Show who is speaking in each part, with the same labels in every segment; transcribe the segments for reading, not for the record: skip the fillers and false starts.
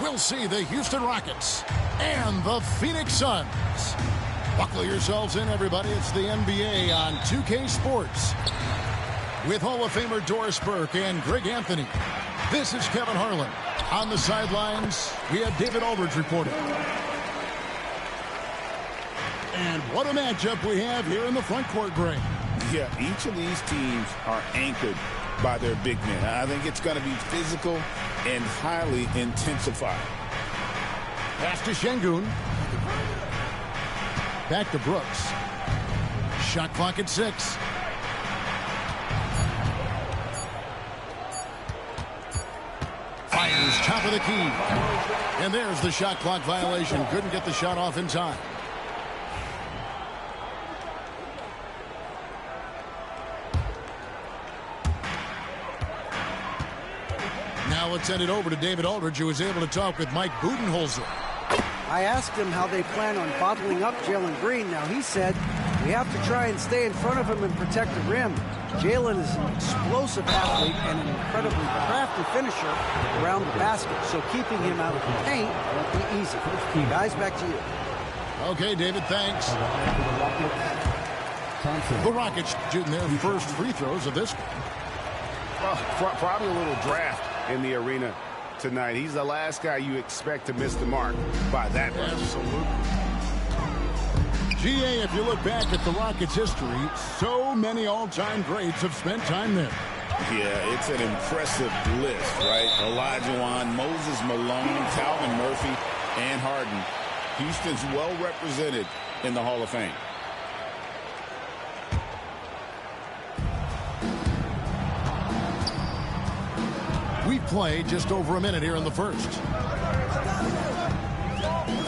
Speaker 1: we'll see the Houston Rockets and the Phoenix Suns. Buckle yourselves in, everybody. It's the NBA on 2K Sports. With Hall of Famer Doris Burke and Greg Anthony. This is Kevin Harlan. On the sidelines, we have David Aldridge reporting. And what a matchup we have here in the front court, Greg.
Speaker 2: Yeah, each of these teams are anchored by their big men. I think it's going to be physical and highly intensified.
Speaker 1: Pass to Şengün. Back to Brooks. Shot clock at 6. Fires top of the key. And there's the shot clock violation. Couldn't get the shot off in time. Now let's send it over to David Aldridge, who was able to talk with Mike Budenholzer.
Speaker 3: I asked him how they plan on bottling up Jalen Green. Now, he said we have to try and stay in front of him and protect the rim. Jalen is an explosive athlete and an incredibly crafty finisher around the basket, so keeping him out of the paint won't be easy. Guys, back to you.
Speaker 1: Okay, David, thanks. The Rockets shooting their first free throws of this game.
Speaker 4: Well, probably a little draft in the arena tonight. He's the last guy you expect to miss the mark by that much.
Speaker 1: Absolutely. GA, if you look back at the Rockets' history, so many all-time greats have spent time there.
Speaker 2: Yeah, it's an impressive list, right? Olajuwon, Moses Malone, Calvin Murphy, and Harden. Houston's well represented in the Hall of Fame.
Speaker 1: We've played just over a minute here in the first.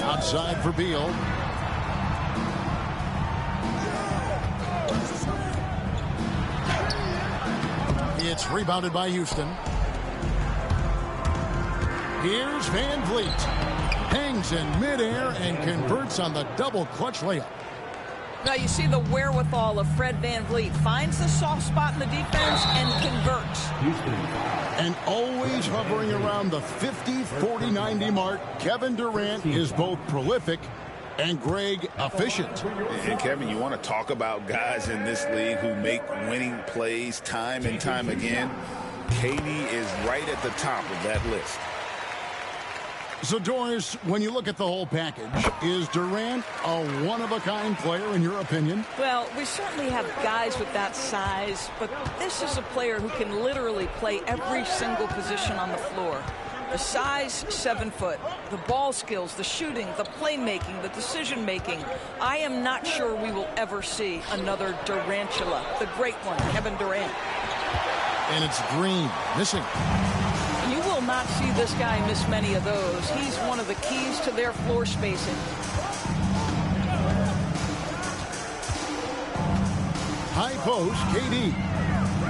Speaker 1: Outside for Beal. It's rebounded by Houston. Here's Van Vliet. Hangs in midair and converts on the double clutch layup.
Speaker 5: Now you see the wherewithal of Fred Van Vliet. Finds the soft spot in the defense and converts.
Speaker 1: And always hovering around the 50, 40, 90 mark, Kevin Durant is both prolific and, Greg, efficient.
Speaker 2: And, Kevin, you want to talk about guys in this league who make winning plays time and time again? KD is right at the top of that list.
Speaker 1: So, Doris, when you look at the whole package, is Durant a one-of-a-kind player in your opinion?
Speaker 5: Well, we certainly have guys with that size, but this is a player who can literally play every single position on the floor. The size, 7 foot. The ball skills, the shooting, the playmaking, the decision-making. I am not sure we will ever see another Durantula, the great one, Kevin Durant.
Speaker 1: And it's Green missing.
Speaker 5: You will not see this guy miss many of those. He's one of the keys to their floor spacing.
Speaker 1: High post, KD.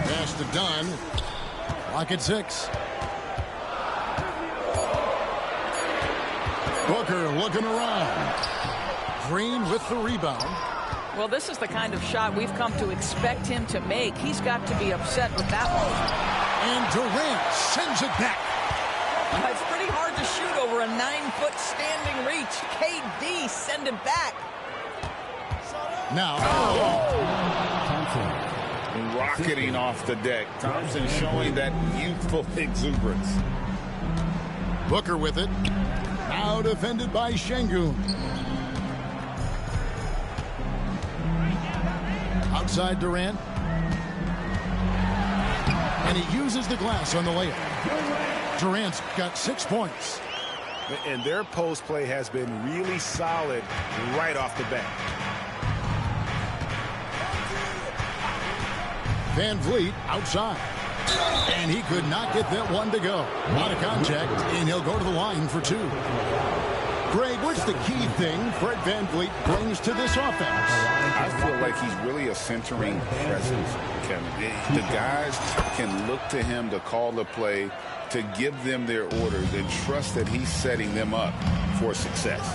Speaker 1: Pass to Dunn. Clock at 6. Booker looking around. Green with the rebound.
Speaker 5: Well, this is the kind of shot we've come to expect him to make. He's got to be upset with that one.
Speaker 1: And Durant sends it back.
Speaker 5: It's pretty hard to shoot over a 9-foot standing reach. KD send it back.
Speaker 1: Now.
Speaker 2: Rocketing off the deck. Thompson showing that youthful exuberance.
Speaker 1: Booker with it. Now defended by Şengün. Outside Durant. And he uses the glass on the layup. Durant's got 6 points.
Speaker 4: And their post play has been really solid right off the bat.
Speaker 1: Van Vliet outside. And he could not get that one to go. A lot of contact, and he'll go to the line for 2. Greg, what's the key thing Fred Van Vliet brings to this offense?
Speaker 2: I feel like he's really a centering presence, Kevin. The guys can look to him to call the play, to give them their orders, and trust that he's setting them up for success.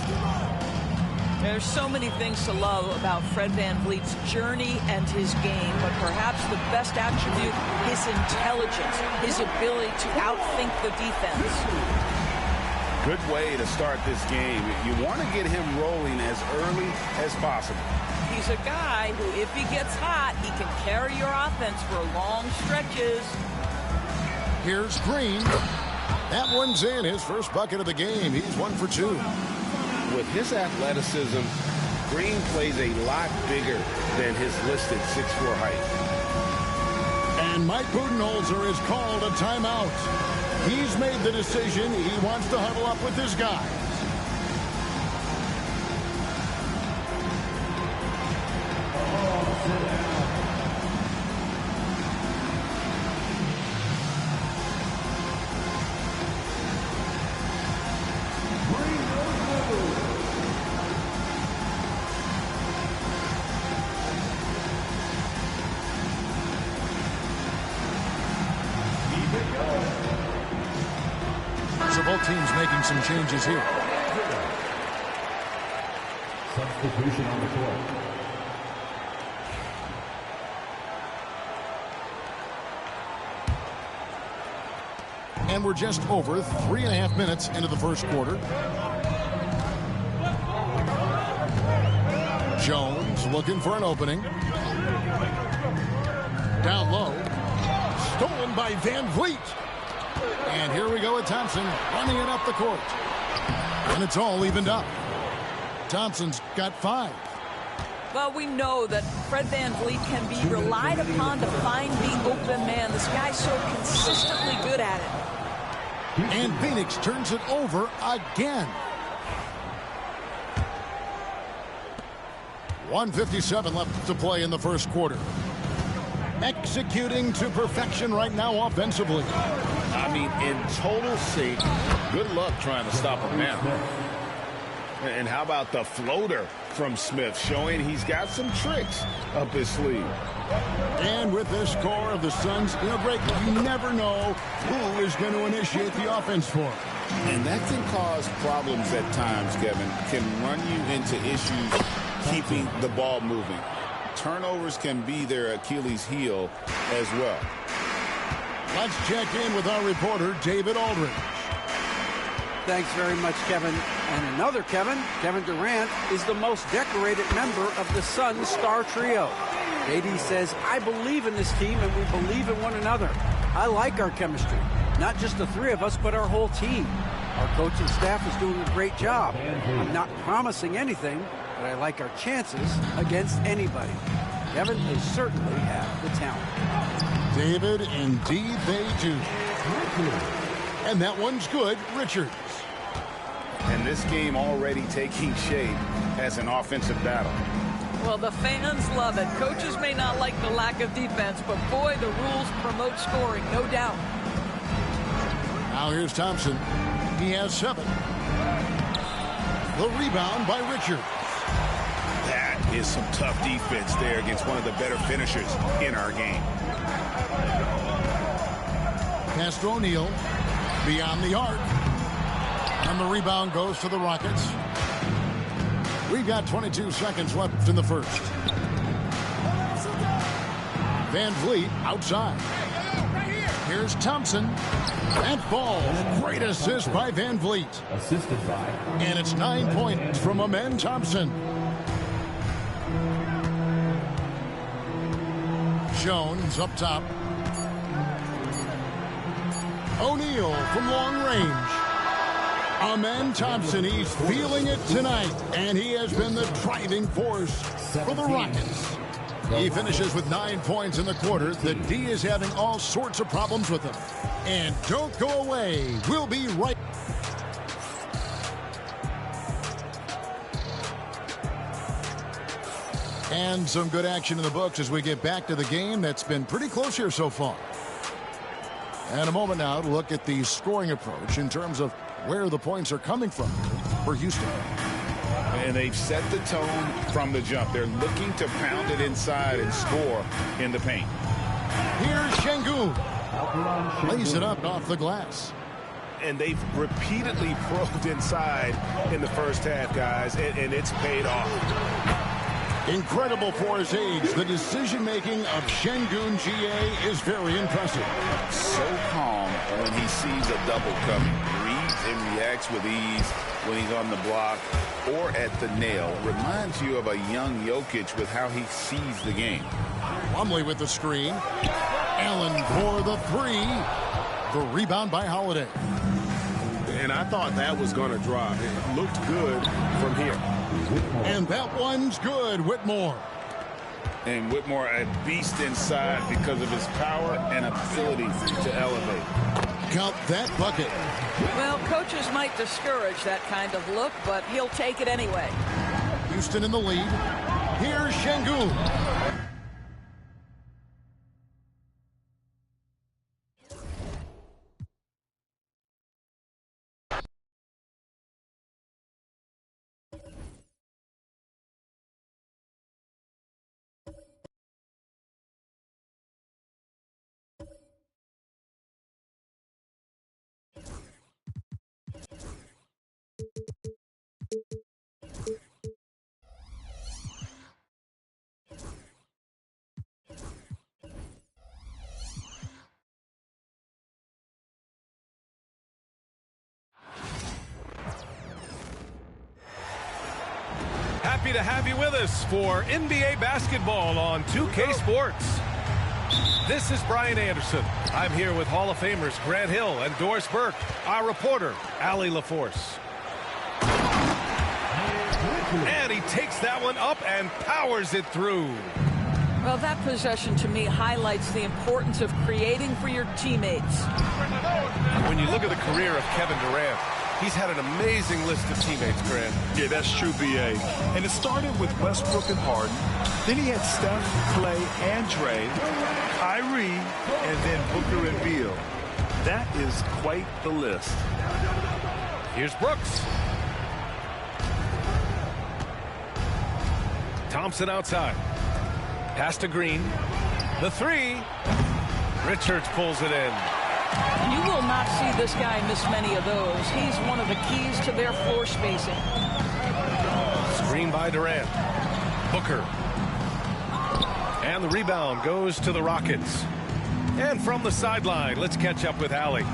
Speaker 5: There's so many things to love about Fred Van Vliet's journey and his game, but perhaps the best attribute, his intelligence, his ability to outthink the defense.
Speaker 2: Good way to start this game. You want to get him rolling as early as possible.
Speaker 5: He's a guy who, if he gets hot, he can carry your offense for long stretches.
Speaker 1: Here's Green. That one's in. His first bucket of the game. He's 1 for 2.
Speaker 4: With his athleticism, Green plays a lot bigger than his listed 6'4" height.
Speaker 1: And Mike Budenholzer has called a timeout. He's made the decision. He wants to huddle up with his guys. So both teams making some changes here.
Speaker 6: Substitution on the court.
Speaker 1: And we're just over 3.5 minutes into the first quarter. Jones looking for an opening. Down low. Stolen by Van Vliet. And here we go with Thompson running it up the court. And it's all evened up. Thompson's got 5.
Speaker 5: Well, we know that Fred Van Vliet can be relied upon to find the open man. This guy's so consistently good at it.
Speaker 1: And Phoenix turns it over again. 1:57 left to play in the first quarter. Executing to perfection right now offensively.
Speaker 2: I mean, in total sync. Good luck trying to stop him now. And how about the floater from Smith, showing he's got some tricks up his sleeve.
Speaker 1: And with this core of the Suns in a break, you never know who is going to initiate the offense for him.
Speaker 2: And that can cause problems at times, Kevin. Can run you into issues keeping the ball moving. Turnovers can be their Achilles heel as well.
Speaker 1: Let's check in with our reporter, David Aldridge.
Speaker 3: Thanks very much, Kevin. And another Kevin, Kevin Durant, is the most decorated member of the Suns star trio. KD says, I believe in this team and we believe in one another. I like our chemistry. Not just the three of us, but our whole team. Our coaching staff is doing a great job. I'm not promising anything, but I like our chances against anybody. Devin, they certainly have the talent.
Speaker 1: David, indeed they do. And that one's good, Richards.
Speaker 2: And this game already taking shape as an offensive battle.
Speaker 5: Well, the fans love it. Coaches may not like the lack of defense, but boy, the rules promote scoring, no doubt.
Speaker 1: Now here's Thompson. He has 7. The rebound by Richards.
Speaker 2: That is some tough defense there against one of the better finishers in our game.
Speaker 1: Pass to O'Neal. Beyond the arc. And the rebound goes to the Rockets. We've got 22 seconds left in the first. Van Vliet outside. Here's Thompson. That ball. Great assist by Van Vliet.
Speaker 6: Assisted by.
Speaker 1: And it's 9 points from Amen Thompson. Jones up top. O'Neal from long range. Amen Thompson, he's feeling it tonight, and he has been the driving force for the Rockets. He finishes with 9 points in the quarter. The D is having all sorts of problems with him. And don't go away. We'll be right. And some good action in the books as we get back to the game that's been pretty close here so far. And a moment now to look at the scoring approach in terms of where the points are coming from for Houston.
Speaker 2: And they've set the tone from the jump. They're looking to pound it inside and score in the paint.
Speaker 1: Here's Şengün. Lays it up off the glass.
Speaker 4: And they've repeatedly probed inside in the first half, guys, and it's paid off.
Speaker 1: Incredible for his age. The decision-making of Şengün GA is very impressive.
Speaker 2: So calm when he sees a double coming. Reads and reacts with ease when he's on the block or at the nail. Reminds you of a young Jokic with how he sees the game.
Speaker 1: Plumlee with the screen. Allen for the three. The rebound by Holiday.
Speaker 4: And I thought that was going to drop. It looked good from here.
Speaker 1: And that one's good, Whitmore.
Speaker 2: And Whitmore a beast inside because of his power and ability to elevate.
Speaker 1: Count that bucket.
Speaker 5: Well, coaches might discourage that kind of look, but he'll take it anyway.
Speaker 1: Houston in the lead. Here's Şengün.
Speaker 7: Happy to have you with us for NBA basketball on 2K Sports. This is Brian Anderson. I'm here with Hall of Famers Grant Hill and Doris Burke, our reporter, Allie LaForce. And he takes that one up and powers it through.
Speaker 5: Well, that possession to me highlights the importance of creating for your teammates.
Speaker 7: When you look at the career of Kevin Durant, he's had an amazing list of teammates, Grant.
Speaker 8: Yeah, that's true, B.A. And it started with Westbrook and Harden. Then he had Steph, Clay, and Dre, Kyrie, and then Booker and Beal. That is quite the list.
Speaker 7: Here's Brooks. Thompson outside. Pass to Green. The three. Richards pulls it in.
Speaker 5: You will not see this guy miss many of those. He's one of the keys to their floor spacing.
Speaker 7: Screen by Durant. Booker. And the rebound goes to the Rockets. And from the sideline, let's catch up with Allie.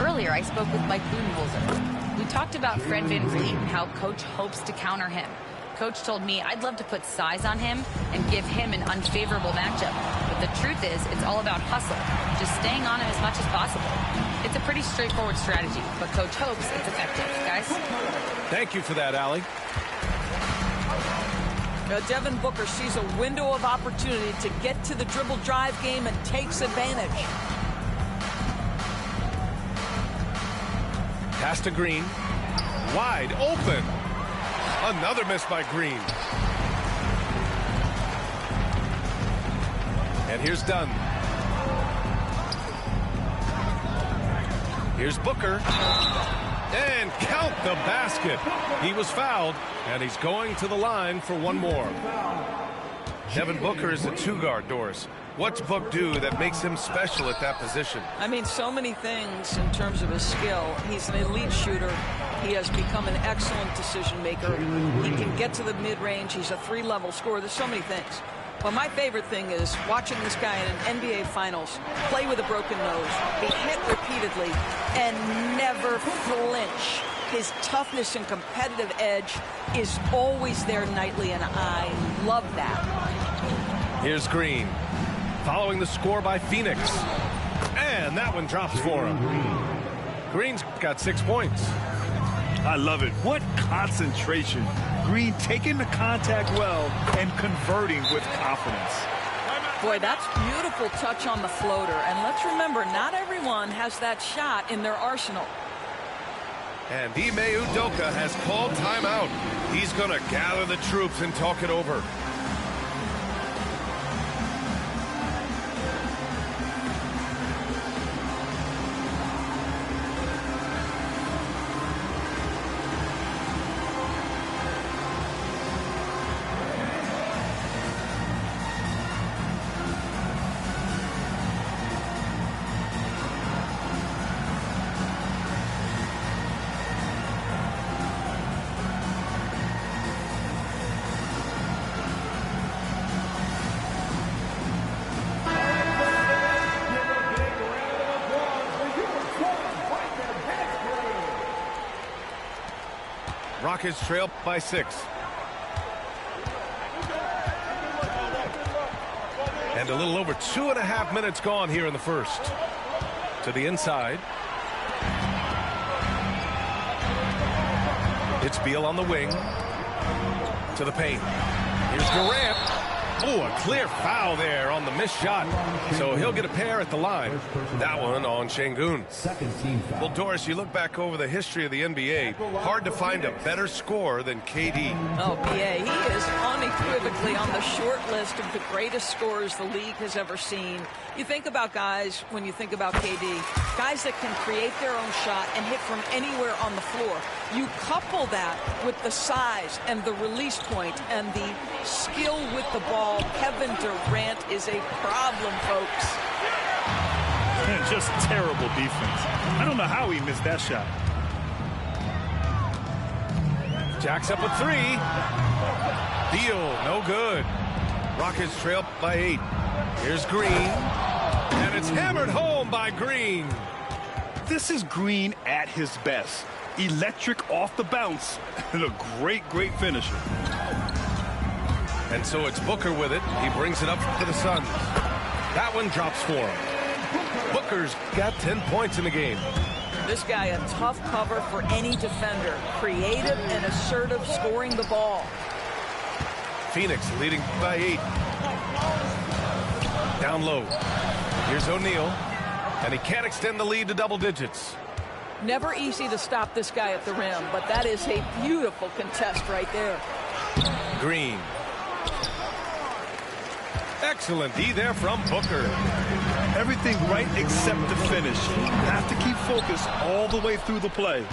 Speaker 9: Earlier, I spoke with Mike Budenholzer. We talked about Fred VanVleet and how Coach hopes to counter him. Coach told me I'd love to put size on him and give him an unfavorable matchup. But the truth is, it's all about hustle, just staying on him as much as possible. It's a pretty straightforward strategy, but Coach hopes it's effective. Guys?
Speaker 7: Thank you for that, Allie.
Speaker 5: Devin Booker sees a window of opportunity to get to the dribble drive game and takes advantage.
Speaker 7: Pass to Green. Wide open. Another miss by Green. And here's Dunn. Here's Booker. And count the basket. He was fouled, and he's going to the line for one more. Devin Booker is a two-guard, Doris. What's Book do that makes him special at that position?
Speaker 5: I mean, so many things in terms of his skill. He's an elite shooter. He has become an excellent decision maker. He can get to the mid-range. He's a three-level scorer. There's so many things. But my favorite thing is watching this guy in an NBA Finals play with a broken nose, be hit repeatedly, and never flinch. His toughness and competitive edge is always there nightly, and I love that.
Speaker 7: Here's Green. Following the score by Phoenix. And that one drops for him. Green's got 6 points.
Speaker 8: I love it. What concentration. Green taking the contact well and converting with confidence.
Speaker 5: Boy, that's beautiful touch on the floater. And let's remember, not everyone has that shot in their arsenal.
Speaker 7: And Ime Udoka has called timeout. He's going to gather the troops and talk it over. Rockets trail by 6. And a little over 2.5 minutes gone here in the first. To the inside. It's Beal on the wing. To the paint. Here's Durant. Oh, a clear foul there on the missed shot. So he'll get a pair at the line. That one on Şengün. Well, Doris, you look back over the history of the NBA, hard to find a better scorer than KD.
Speaker 5: Oh, BA, he is unequivocally on the short list of the greatest scorers the league has ever seen. You think about guys, when you think about KD, guys that can create their own shot and hit from anywhere on the floor. You couple that with the size and the release point and the skill with the ball. Kevin Durant is a problem, folks.
Speaker 8: Just terrible defense. I don't know how he missed that shot.
Speaker 7: Jacks up with 3. Deal, no good. Rockets trail by 8. Here's Green. And it's hammered home by Green.
Speaker 8: This is Green at his best. Electric off the bounce. And a great, great finisher.
Speaker 7: And so it's Booker with it. He brings it up to the Suns. That one drops for him. Booker's got 10 points in the game.
Speaker 5: This guy a tough cover for any defender. Creative and assertive scoring the ball.
Speaker 7: Phoenix leading by 8. Down low. Here's O'Neal. And he can't extend the lead to double digits.
Speaker 5: Never easy to stop this guy at the rim, but that is a beautiful contest right there.
Speaker 7: Green. Excellent D there from Booker.
Speaker 8: Everything right except the finish. Have to keep focused all the way through the play.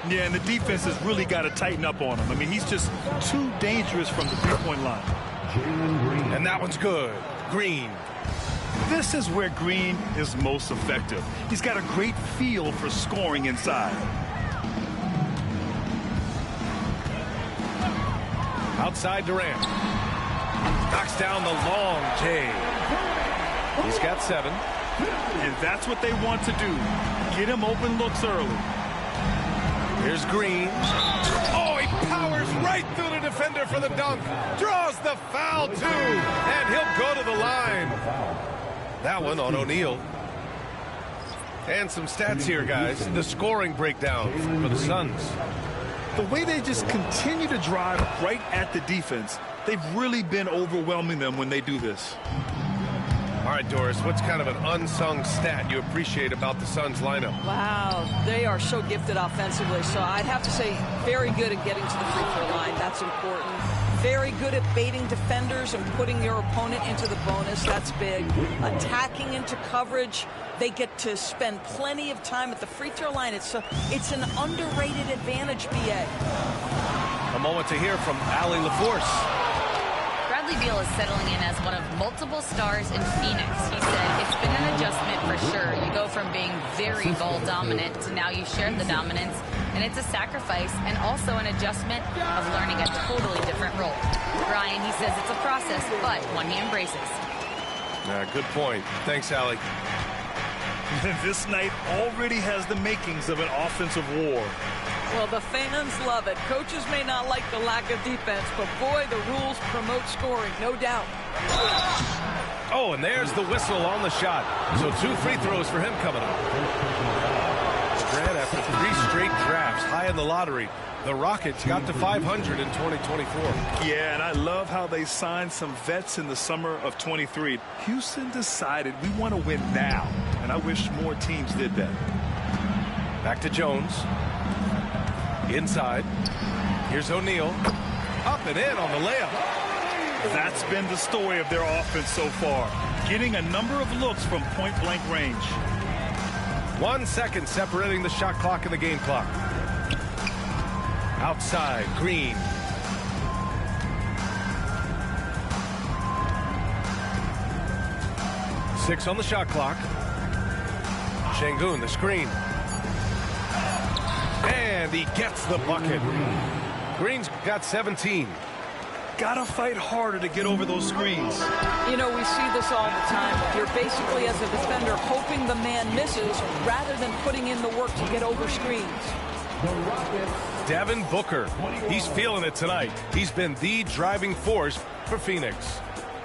Speaker 8: Yeah, and the defense has really got to tighten up on him. I mean, he's just too dangerous from the three-point line.
Speaker 7: And that one's good. Green.
Speaker 8: This is where Green is most effective. He's got a great feel for scoring inside.
Speaker 7: Outside Durant. Knocks down the long J. He's got 7.
Speaker 8: And that's what they want to do. Get him open looks early.
Speaker 7: Here's Green. Oh, he powers right through the defender for the dunk. Draws the foul, too. And he'll go to the line. That one on O'Neal. And some stats here, guys. The scoring breakdown for the Suns.
Speaker 8: The way they just continue to drive right at the defense, they've really been overwhelming them when they do this.
Speaker 7: All right, Doris, what's kind of an unsung stat you appreciate about the Suns lineup?
Speaker 5: Wow, they are so gifted offensively. So I'd have to say very good at getting to the free throw line. That's important. Very good at baiting defenders and putting your opponent into the bonus. That's big. Attacking into coverage. They get to spend plenty of time at the free throw line. It's an underrated advantage, BA.
Speaker 7: A moment to hear from Allie LaForce.
Speaker 9: Bradley Beal is settling in as one of multiple stars in Phoenix. He said it's been an adjustment for sure. You go from being very ball dominant to now you share the dominance, and it's a sacrifice and also an adjustment of learning a totally different role. Brian, he says it's a process, but one he embraces.
Speaker 7: Good point. Thanks, Allie.
Speaker 8: This night already has the makings of an offensive war.
Speaker 5: Well, the fans love it. Coaches may not like the lack of defense, but boy, the rules promote scoring, no doubt.
Speaker 7: Oh, and there's the whistle on the shot. So 2 free throws for him coming up. Grant, after 3 straight drafts high in the lottery, the Rockets got to 500 in 2024.
Speaker 8: Yeah, and I love how they signed some vets in the summer of 23. Houston decided we want to win now, and I wish more teams did that.
Speaker 7: Back to Jones. Inside. Here's O'Neal. Up and in on the layup.
Speaker 8: That's been the story of their offense so far. Getting a number of looks from point-blank range.
Speaker 7: 1 second separating the shot clock and the game clock. Outside, Green. Six on the shot clock. Şengün, the screen. And he gets the bucket. Green's got 17.
Speaker 8: Gotta fight harder to get over those screens.
Speaker 5: You know, we see this all the time. You're basically, as a defender, hoping the man misses rather than putting in the work to get over screens.
Speaker 7: Devin Booker. He's feeling it tonight. He's been the driving force for Phoenix.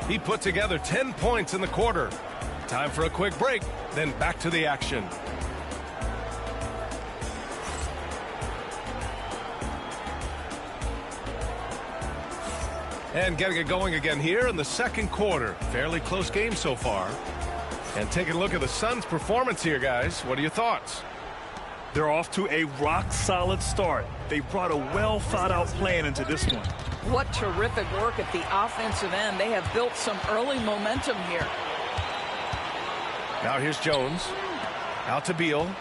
Speaker 7: He put together 10 points in the quarter. Time for a quick break, then back to the action. And getting it going again here in the second quarter. Fairly close game so far. And taking a look at the Suns' performance here, guys. What are your thoughts?
Speaker 8: They're off to a rock-solid start. They brought a well-thought-out plan into this one.
Speaker 5: What terrific work at the offensive end. They have built some early momentum here.
Speaker 7: Now here's Jones. Out to Beal.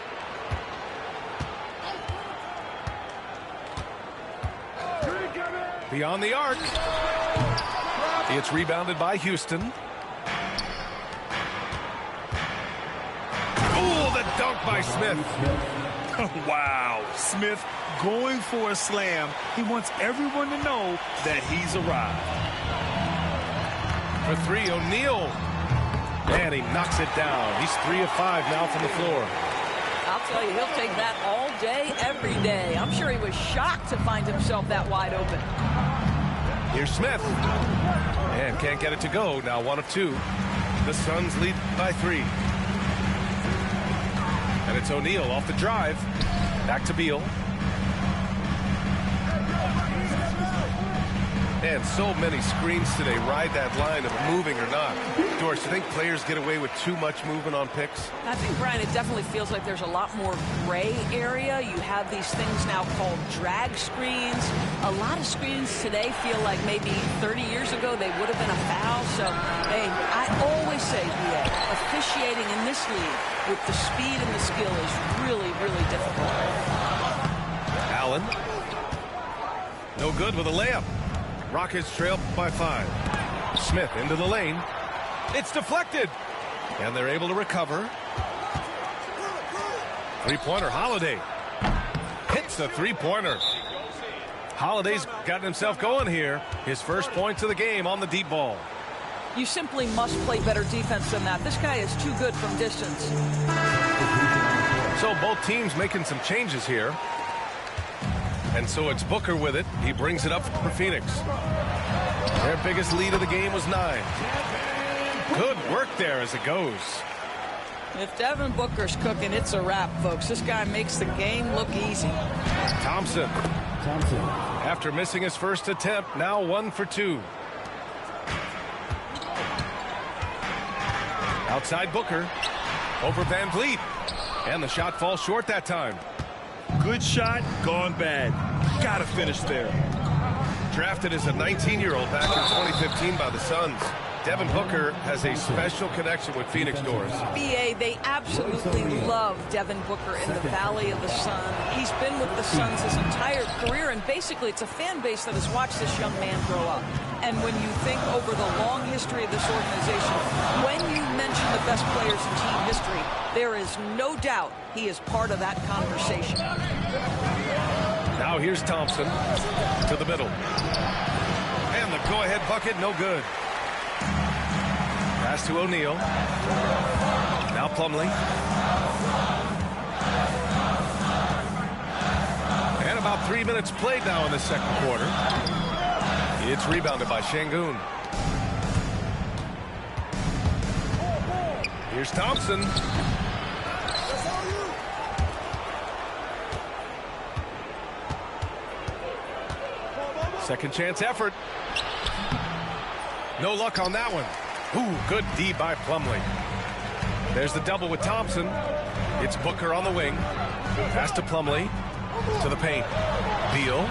Speaker 7: Beyond the arc. It's rebounded by Houston. Oh, the dunk by Smith.
Speaker 8: Wow. Smith going for a slam. He wants everyone to know that he's arrived.
Speaker 7: For three, O'Neal. And he knocks it down. He's 3 of 5 now from the floor.
Speaker 5: I'll tell you, he'll take that all day, every day. I'm sure he was shocked to find himself that wide open.
Speaker 7: Here's Smith. And can't get it to go. Now 1 of 2. The Suns lead by 3. And it's O'Neal off the drive. Back to Beal. And so many screens today ride that line of moving or not. Doris, do you think players get away with too much movement on picks?
Speaker 5: I think, Brian, it definitely feels like there's a lot more gray area. You have these things now called drag screens. A lot of screens today feel like maybe 30 years ago they would have been a foul. So, hey, I always say, officiating in this league with the speed and the skill is really, really difficult.
Speaker 7: Allen. No good with a layup. Rockets trail by 5. Smith into the lane. It's deflected. And they're able to recover. Three-pointer, Holiday. Hits a three-pointer. Holiday's gotten himself going here. His first points of the game on the deep ball.
Speaker 5: You simply must play better defense than that. This guy is too good from distance.
Speaker 7: So both teams making some changes here. And so it's Booker with it. He brings it up for Phoenix. Their biggest lead of the game was 9. Good work there as it goes.
Speaker 5: If Devin Booker's cooking, it's a wrap, folks. This guy makes the game look easy.
Speaker 7: Thompson. After missing his first attempt, now 1 for 2. Outside Booker. Over Van Vliet. And the shot falls short that time.
Speaker 8: Good shot, gone bad. Gotta finish there.
Speaker 7: Drafted as a 19-year-old back in 2015 by the Suns. Devin Booker has a special connection with Phoenix, Doris.
Speaker 5: BA, they absolutely love Devin Booker in the Valley of the Sun. He's been with the Suns his entire career, and basically it's a fan base that has watched this young man grow up. And when you think over the long history of this organization, when you mention the best players in team history, there is no doubt he is part of that conversation.
Speaker 7: Now here's Thompson to the middle. And the go-ahead bucket, no good. Pass to O'Neal. Now Plumlee. And about 3 minutes played now in the second quarter. It's rebounded by Şengün. Here's Thompson. Second chance effort. No luck on that one. Ooh, good D by Plumlee. There's the double with Thompson. It's Booker on the wing. Pass to Plumlee. To the paint. Beal.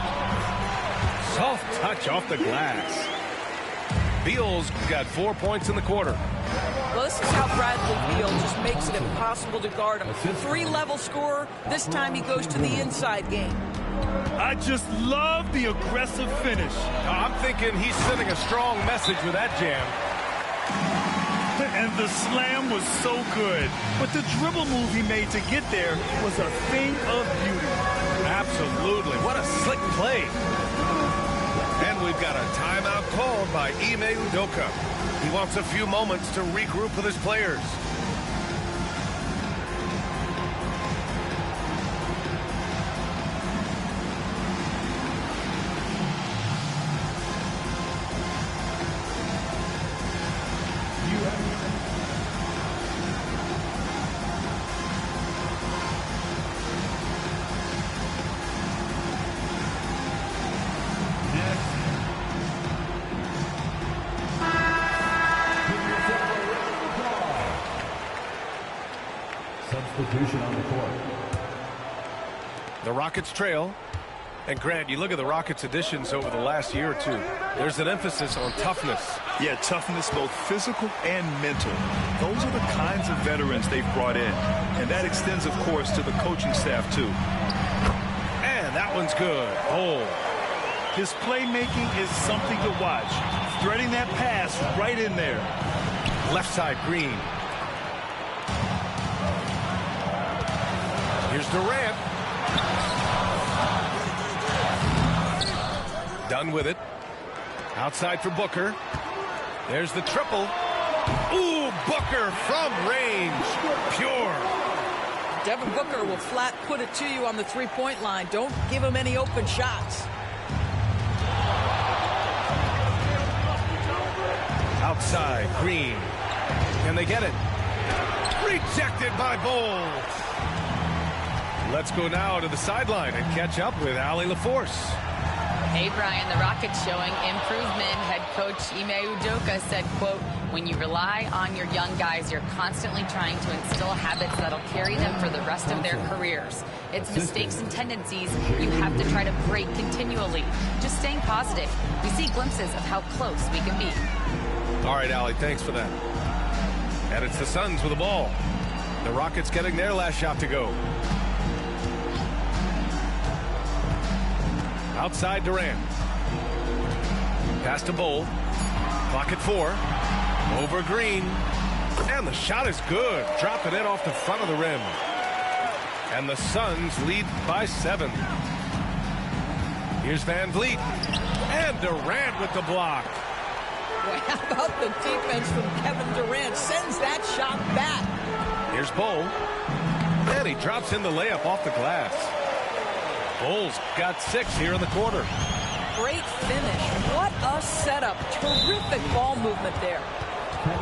Speaker 7: Soft touch off the glass. Beal's got 4 points in the quarter.
Speaker 5: Well, this is how Bradley Beal just makes it impossible to guard him. 3-level scorer. This time he goes to the inside game.
Speaker 8: I just love the aggressive finish.
Speaker 7: I'm thinking he's sending a strong message with that jam.
Speaker 8: And the slam was so good. But the dribble move he made to get there was a thing of beauty.
Speaker 7: Absolutely. What a slick play. And we've got a timeout called by Ime Udoka. He wants a few moments to regroup with his players.
Speaker 6: Substitution on the court.
Speaker 7: The Rockets trail. And Grant, you look at the Rockets' additions over the last year or two. There's an emphasis on toughness.
Speaker 8: Yeah, toughness, both physical and mental. Those are the kinds of veterans they've brought in. And that extends, of course, to the coaching staff, too.
Speaker 7: And that one's good. Oh.
Speaker 8: His playmaking is something to watch. Threading that pass right in there.
Speaker 7: Left side, Green. Here's Durant. Done with it. Outside for Booker. There's the triple. Ooh, Booker from range. Pure.
Speaker 5: Devin Booker will flat put it to you on the three-point line. Don't give him any open shots.
Speaker 7: Outside, Green. Can they get it? Rejected by Bowles. Let's go now to the sideline and catch up with Allie LaForce.
Speaker 9: Hey, Brian, the Rockets showing improvement. Head coach Ime Udoka said, quote, when you rely on your young guys, you're constantly trying to instill habits that'll carry them for the rest of their careers. It's mistakes and tendencies you have to try to break continually. Just staying positive. We see glimpses of how close we can be.
Speaker 7: All right, Allie, thanks for that. And it's the Suns with the ball. The Rockets getting their last shot to go. Outside Durant. Pass to Bowl. Clock at 4. Over Green. And the shot is good. Dropping it off the front of the rim. And the Suns lead by 7. Here's Van Vliet. And Durant with the block.
Speaker 5: Well, how about the defense from Kevin Durant? Sends that shot back.
Speaker 7: Here's Bowl. And he drops in the layup off the glass. Bowles got 6 here in the quarter.
Speaker 5: Great finish. What a setup. Terrific ball movement there.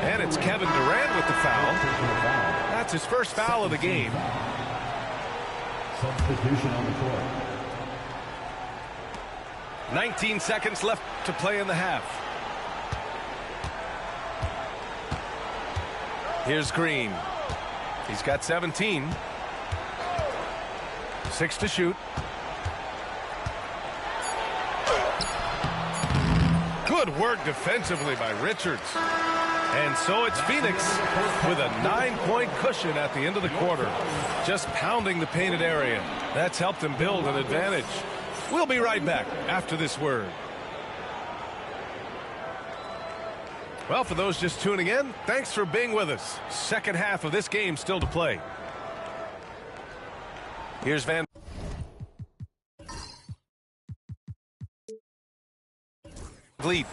Speaker 7: And it's Kevin Durant with the foul. That's his first foul of the game.
Speaker 6: Substitution on the court.
Speaker 7: 19 seconds left to play in the half. Here's Green. He's got 17. 6 to shoot. Good work defensively by Richards. And so it's Phoenix with a 9-point cushion at the end of the quarter. Just pounding the painted area. That's helped them build an advantage. We'll be right back after this word. Well, for those just tuning in, thanks for being with us. Second half of this game still to play. Here's Van Vliet.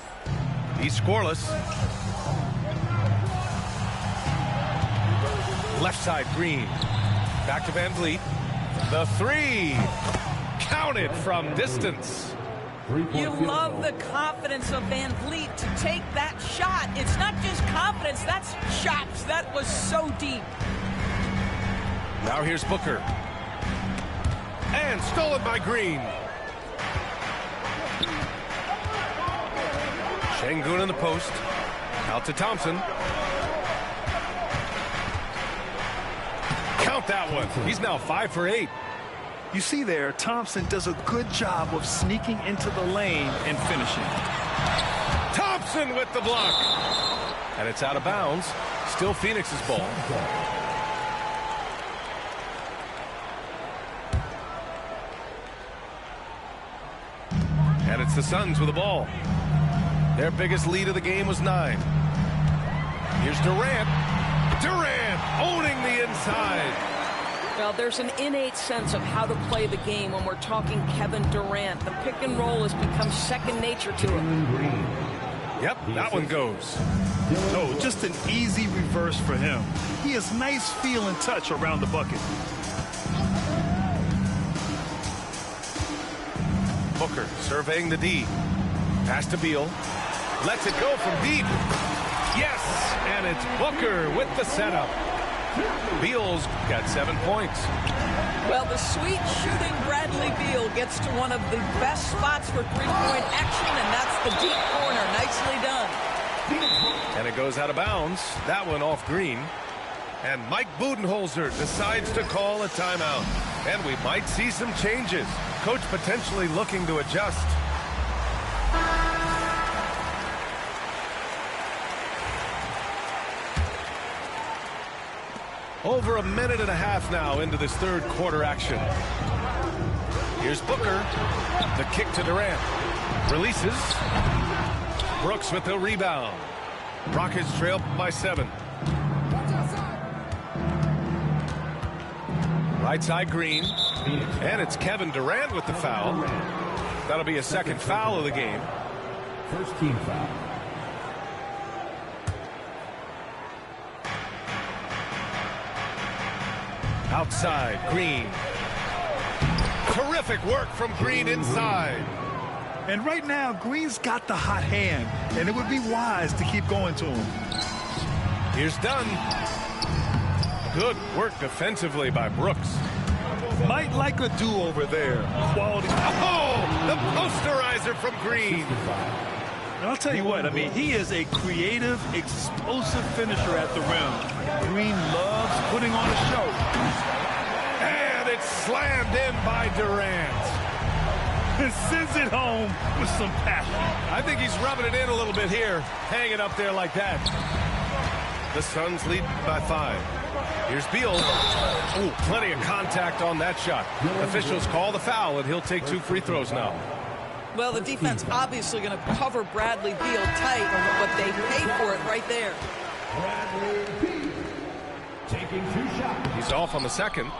Speaker 7: He's scoreless. Left side, Green. Back to Van Vliet. The 3. Counted from distance.
Speaker 5: You love the confidence of Van Vliet to take that shot. It's not just confidence, that's shots. That was so deep.
Speaker 7: Now here's Booker. And stolen by Green. Şengün in the post. Out to Thompson. Count that one. He's now 5 for 8.
Speaker 8: You see there, Thompson does a good job of sneaking into the lane and finishing.
Speaker 7: Thompson with the block. And it's out of bounds. Still Phoenix's ball. And it's the Suns with the ball. Their biggest lead of the game was 9. Here's Durant. Durant owning the inside.
Speaker 5: Well, there's an innate sense of how to play the game when we're talking Kevin Durant. The pick and roll has become second nature to him.
Speaker 7: Yep, that one goes.
Speaker 8: No, just an easy reverse for him. He has nice feel and touch around the bucket.
Speaker 7: Booker surveying the D. Pass to Beal. Lets it go from deep. Yes, and it's Booker with the setup. Beal's got 7 points.
Speaker 5: Well, the sweet shooting Bradley Beal gets to one of the best spots for three-point action, and that's the deep corner. Nicely done.
Speaker 7: And it goes out of bounds. That one off Green. And Mike Budenholzer decides to call a timeout. And we might see some changes. Coach potentially looking to adjust. Over a minute and a half now into this third quarter action. Here's Booker. The kick to Durant. Releases. Brooks with the rebound. Rockets trail by 7. Right side Green. And it's Kevin Durant with the foul. That'll be a second foul of the game.
Speaker 6: First team foul.
Speaker 7: Outside, Green. Terrific work from Green inside.
Speaker 8: And right now, Green's got the hot hand, and it would be wise to keep going to him.
Speaker 7: Here's Dunn. Good work defensively by Brooks.
Speaker 8: Might like a do-over there. Quality.
Speaker 7: Oh, the posterizer from Green.
Speaker 8: And I'll tell you what, I mean, he is a creative, explosive finisher at the rim. Green loves putting on a show.
Speaker 7: And it's slammed in by Durant.
Speaker 8: And sends it home with some passion.
Speaker 7: I think he's rubbing it in a little bit here, hanging up there like that. The Suns lead by 5. Here's Beal. Ooh, plenty of contact on that shot. Officials call the foul, and he'll take 2 free throws now.
Speaker 5: Well, the defense obviously going to cover Bradley Beal tight, but they paid for it right there.
Speaker 6: Bradley Beal taking 2 shots.
Speaker 7: He's off on the second.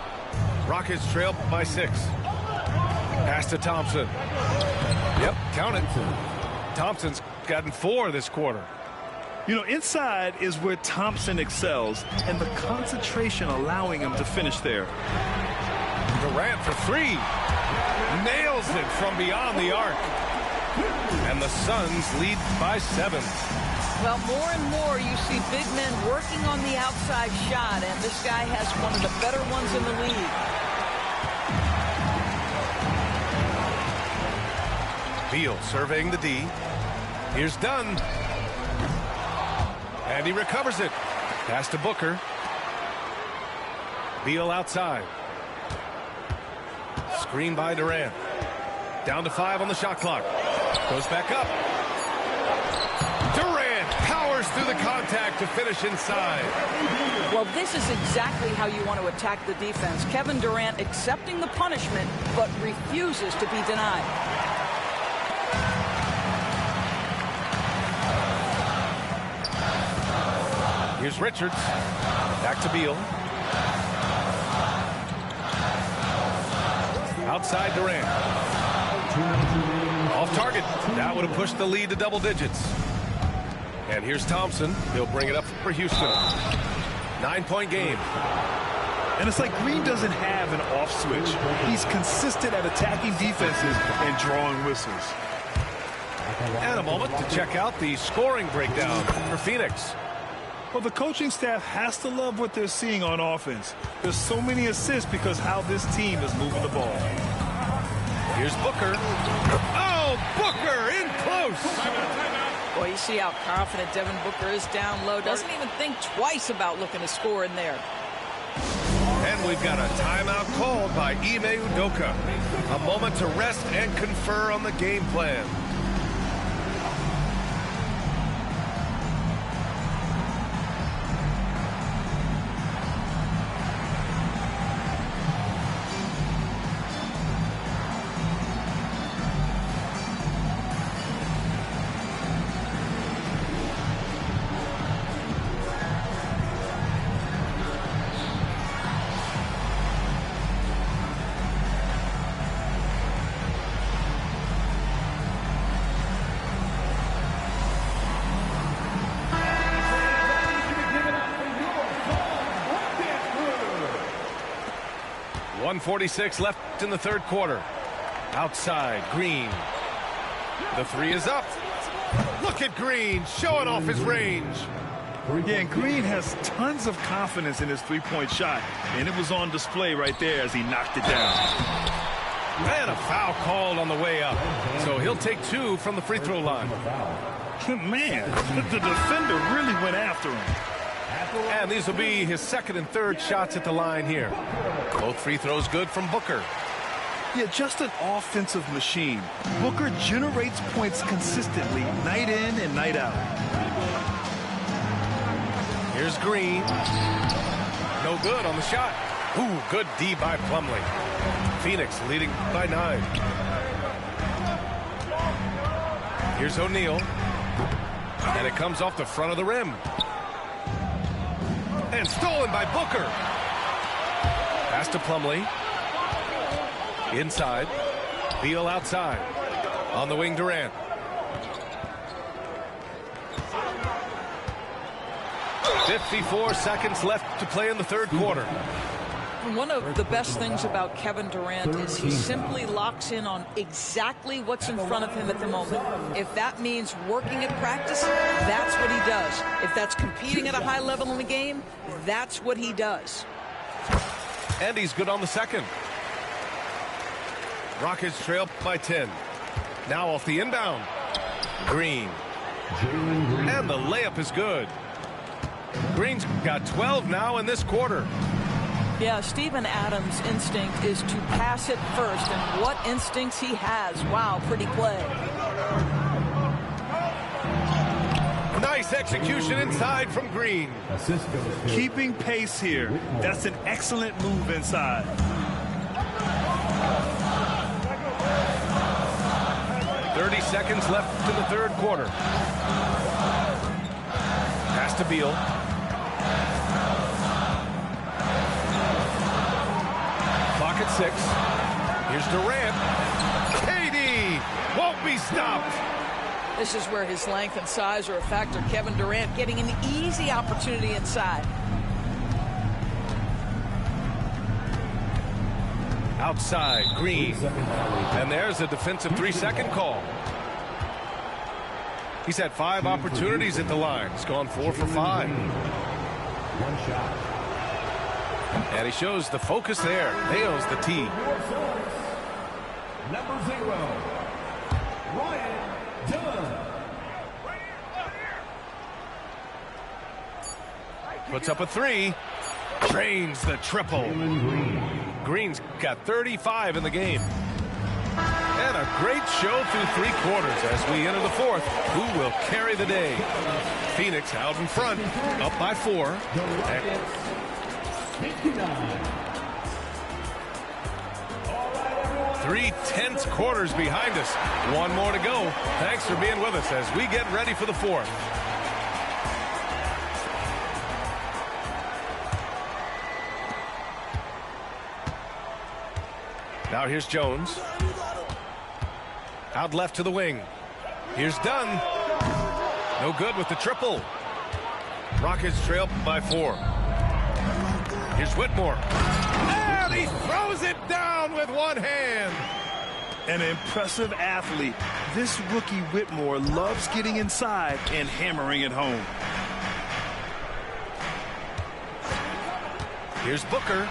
Speaker 7: Rockets trail by 6. Pass to Thompson. Yep, count it. Thompson's gotten 4 this quarter.
Speaker 8: You know, inside is where Thompson excels, and the concentration allowing him to finish there.
Speaker 7: Durant for 3. Nails it from beyond the arc. And the Suns lead by 7.
Speaker 5: Well, more and more you see big men working on the outside shot, and this guy has one of the better ones in the league.
Speaker 7: Beal surveying the D. Here's Dunn. And he recovers it. Pass to Booker. Beal outside. Screen by Durant. Down to 5 on the shot clock. Goes back up. Durant powers through the contact to finish inside.
Speaker 5: Well, this is exactly how you want to attack the defense. Kevin Durant accepting the punishment, but refuses to be denied.
Speaker 7: Here's Richards. Back to Beal. Outside Durant. Off target. That would have pushed the lead to double digits. And here's Thompson. He'll bring it up for Houston. 9-point game.
Speaker 8: And it's like Green doesn't have an off switch. He's consistent at attacking defenses and drawing whistles.
Speaker 7: And a moment to check out the scoring breakdown for Phoenix.
Speaker 8: Well, the coaching staff has to love what they're seeing on offense. There's so many assists because how this team is moving the ball.
Speaker 7: Here's Booker. Oh, Booker in close.
Speaker 5: Boy, you see how confident Devin Booker is down low. Doesn't even think twice about looking to score in there.
Speaker 7: And we've got a timeout called by Ime Udoka. A moment to rest and confer on the game plan. .146 left in the third quarter. Outside, Green. The 3 is up. Look at Green showing off his range.
Speaker 8: Yeah, and Green has tons of confidence in his three-point shot, and it was on display right there as he knocked it down.
Speaker 7: And a foul called on the way up. So he'll take 2 from the free throw line.
Speaker 8: Man, the defender really went after him.
Speaker 7: And these will be his second and third shots at the line here. Both free throws good from Booker.
Speaker 8: Yeah, just an offensive machine. Booker generates points consistently, night in and night out.
Speaker 7: Here's Green. No good on the shot. Ooh, good D by Plumlee. Phoenix leading by 9. Here's O'Neal. And it comes off the front of the rim. And stolen by Booker. Pass to Plumlee. Inside. Beal outside. On the wing, Durant. "54 seconds left to play in the third quarter."
Speaker 5: One of the best things about Kevin Durant is he simply locks in on exactly what's in front of him at the moment. If that means working at practice, that's what he does. If that's competing at a high level in the game, that's what he does.
Speaker 7: And he's good on the second. Rockets trail by 10. Now off the inbound. Green. And the layup is good. Green's got 12 now in this quarter.
Speaker 5: Yeah, Steven Adams' instinct is to pass it first, and what instincts he has. Wow, pretty play.
Speaker 7: Nice execution inside from Green.
Speaker 8: Keeping pace here. That's an excellent move inside.
Speaker 7: Seconds left in the third quarter. Pass to Beal. Clock at 6. Here's Durant. KD won't be stopped.
Speaker 5: This is where his length and size are a factor. Kevin Durant getting an easy opportunity inside.
Speaker 7: Outside, Green. And there's a defensive 3-second call. He's had 5 opportunities at the line. He's gone 4 for 5.
Speaker 6: One shot.
Speaker 7: And he shows the focus there. Nails the tee.
Speaker 6: Number 0, Ryan Dillon.
Speaker 7: Puts up a 3. Drains the triple. Green's got 35 in the game. And a great show through 3 quarters as we enter the 4th. Who will carry the day? Phoenix out in front, up by 4. 3 tense quarters behind us. 1 more to go. Thanks for being with us as we get ready for the 4th. Now here's Jones. Out left to the wing. Here's Dunn. No good with the triple. Rockets trail by 4. Here's Whitmore. And he throws it down with one hand.
Speaker 8: An impressive athlete. This rookie Whitmore loves getting inside and hammering it home.
Speaker 7: Here's Booker.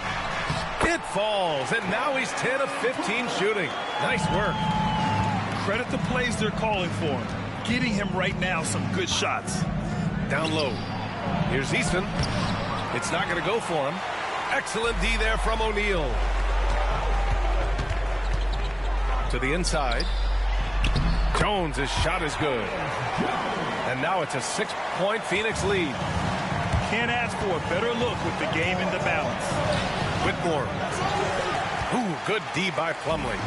Speaker 7: It falls, and now he's 10 of 15 shooting. Nice work.
Speaker 8: Credit the plays they're calling for him. Getting him right now some good shots.
Speaker 7: Down low. Here's Easton. It's not going to go for him. Excellent D there from O'Neal. To the inside. Jones' shot is good. And now it's a 6-point Phoenix lead.
Speaker 8: Can't ask for a better look with the game in the balance.
Speaker 7: Whitmore. Ooh, good D by Plumlee.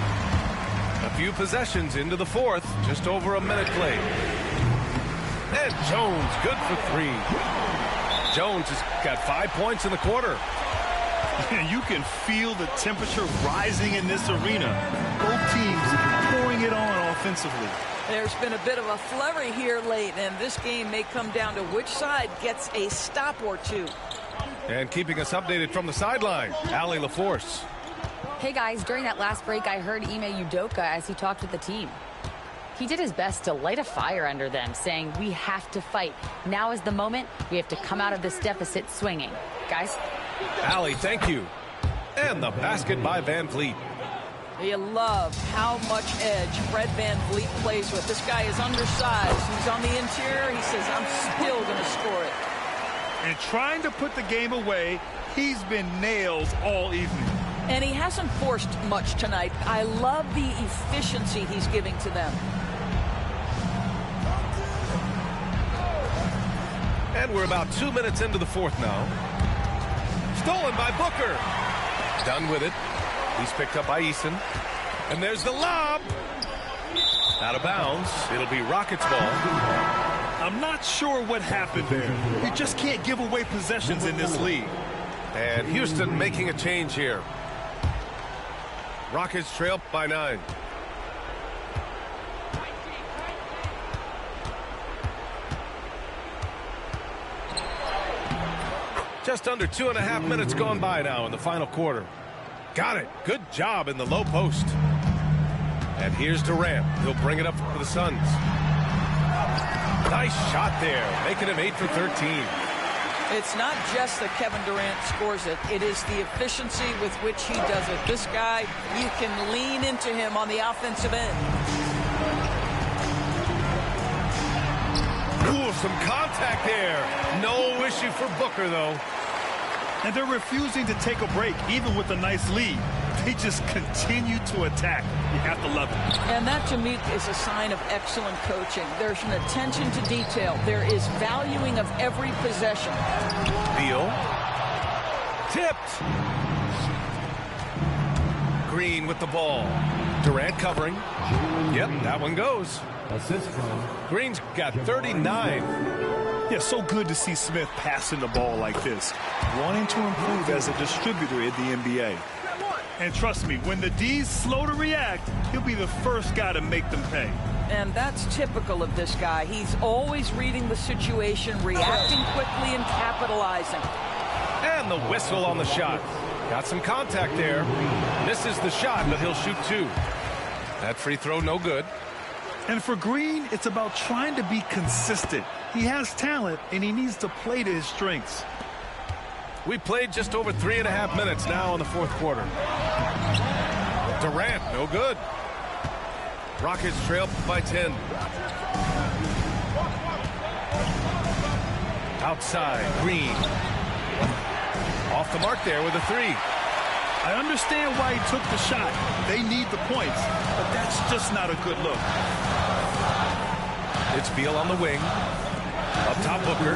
Speaker 7: A few possessions into the 4th. Just over a minute played. And Jones, good for 3. Jones has got 5 points in the quarter.
Speaker 8: You can feel the temperature rising in this arena. Both teams pouring it on offensively.
Speaker 5: There's been a bit of a flurry here late, and this game may come down to which side gets a stop or 2.
Speaker 7: And keeping us updated from the sideline, Allie LaForce.
Speaker 9: Hey guys, during that last break, I heard Ime Udoka as he talked with the team. He did his best to light a fire under them, saying, we have to fight. Now is the moment. We have to come out of this deficit swinging. Guys?
Speaker 7: Allie, thank you. And the basket by Van Vliet.
Speaker 5: You love how much edge Fred Van Vliet plays with. This guy is undersized. He's on the interior. He says, I'm still going to score it.
Speaker 8: And trying to put the game away, he's been nailed all evening.
Speaker 5: And he hasn't forced much tonight. I love the efficiency he's giving to them.
Speaker 7: And we're about 2 minutes into the fourth now. Stolen by Booker. Done with it. He's picked up by Eason. And there's the lob. Out of bounds. It'll be Rockets ball.
Speaker 8: I'm not sure what happened there. You just can't give away possessions in this league.
Speaker 7: And Houston making a change here. Rockets trail by 9. Just under 2.5 minutes gone by now in the final quarter. Got it. Good job in the low post. And here's Durant. He'll bring it up for the Suns. Nice shot there, making him 8 for 13.
Speaker 5: It's not just that Kevin Durant scores it. It is the efficiency with which he does it. This guy, you can lean into him on the offensive end.
Speaker 7: Ooh, some contact there. No issue for Booker, though.
Speaker 8: And they're refusing to take a break, even with a nice lead. They just continue to attack. You have to love it.
Speaker 5: And that, to me, is a sign of excellent coaching. There's an attention to detail. There is valuing of every possession.
Speaker 7: Beal. Tipped. Green with the ball. Durant covering. Yep, that one goes.
Speaker 6: Assist from
Speaker 7: Green's got 39.
Speaker 8: Yeah, so good to see Smith passing the ball like this, wanting to improve as a distributor in the NBA. And trust me, when the D's slow to react, he'll be the first guy to make them pay.
Speaker 5: And that's typical of this guy. He's always reading the situation, reacting quickly, and capitalizing.
Speaker 7: And the whistle on the shot. Got some contact there. Misses the shot, but he'll shoot 2. That free throw no good.
Speaker 8: And for Green, it's about trying to be consistent. He has talent, and he needs to play to his strengths.
Speaker 7: We played just over 3.5 minutes now in the fourth quarter. Durant, no good. Rockets trail by 10. Outside, Green. Off the mark there with a 3.
Speaker 8: I understand why he took the shot. They need the points, but that's just not a good look.
Speaker 7: It's Beal on the wing. Up top, Booker.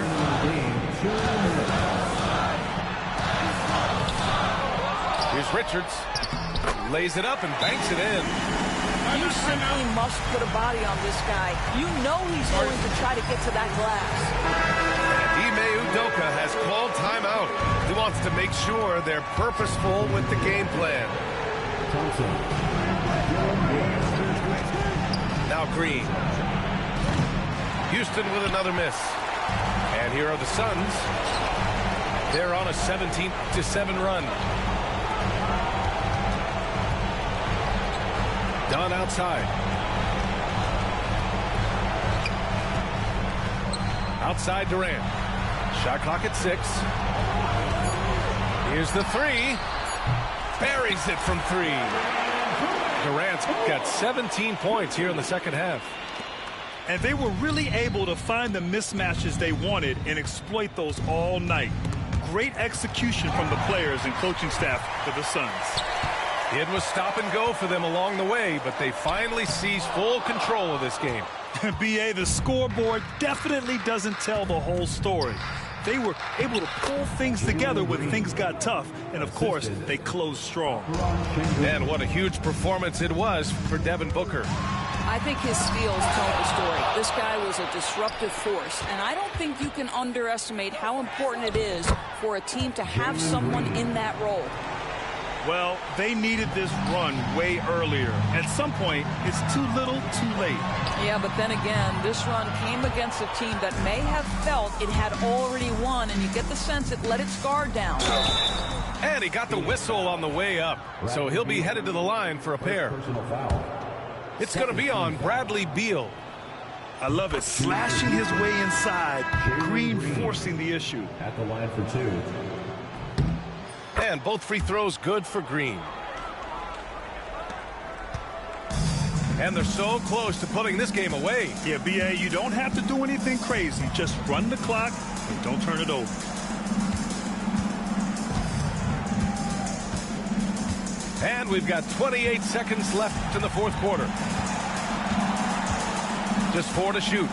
Speaker 7: Here's Richards. Lays it up and banks it in.
Speaker 5: You simply must put a body on this guy. You know he's going to try to get to that glass.
Speaker 7: And Ime Udoka has called timeout. He wants to make sure they're purposeful with the game plan. Now Green. Houston with another miss. And here are the Suns. They're on a 17-7 run. Dunn outside. Outside Durant. Shot clock at 6. Here's the 3. Buries it from 3. Durant's got 17 points here in the second half.
Speaker 8: And they were really able to find the mismatches they wanted and exploit those all night. Great execution from the players and coaching staff for the Suns.
Speaker 7: It was stop and go for them along the way, but they finally seized full control of this game.
Speaker 8: BA, the scoreboard definitely doesn't tell the whole story. They were able to pull things together when things got tough, and of course, they closed strong.
Speaker 7: And what a huge performance it was for Devin Booker.
Speaker 5: I think his steals tell the story. This guy was a disruptive force, and I don't think you can underestimate how important it is for a team to have someone in that role.
Speaker 8: Well, they needed this run way earlier. At some point, it's too little, too late.
Speaker 5: Yeah, but then again, this run came against a team that may have felt it had already won, and you get the sense it let its guard down.
Speaker 7: And he got the whistle on the way up, so he'll be headed to the line for a pair. It's going to be on Bradley Beal.
Speaker 8: I love it. Slashing his way inside. Green forcing the issue.
Speaker 6: At the line for 2.
Speaker 7: And both free throws good for Green. And they're so close to putting this game away.
Speaker 8: Yeah, BA, you don't have to do anything crazy. Just run the clock and don't turn it over.
Speaker 7: And we've got 28 seconds left in the fourth quarter. Just 4 to shoot.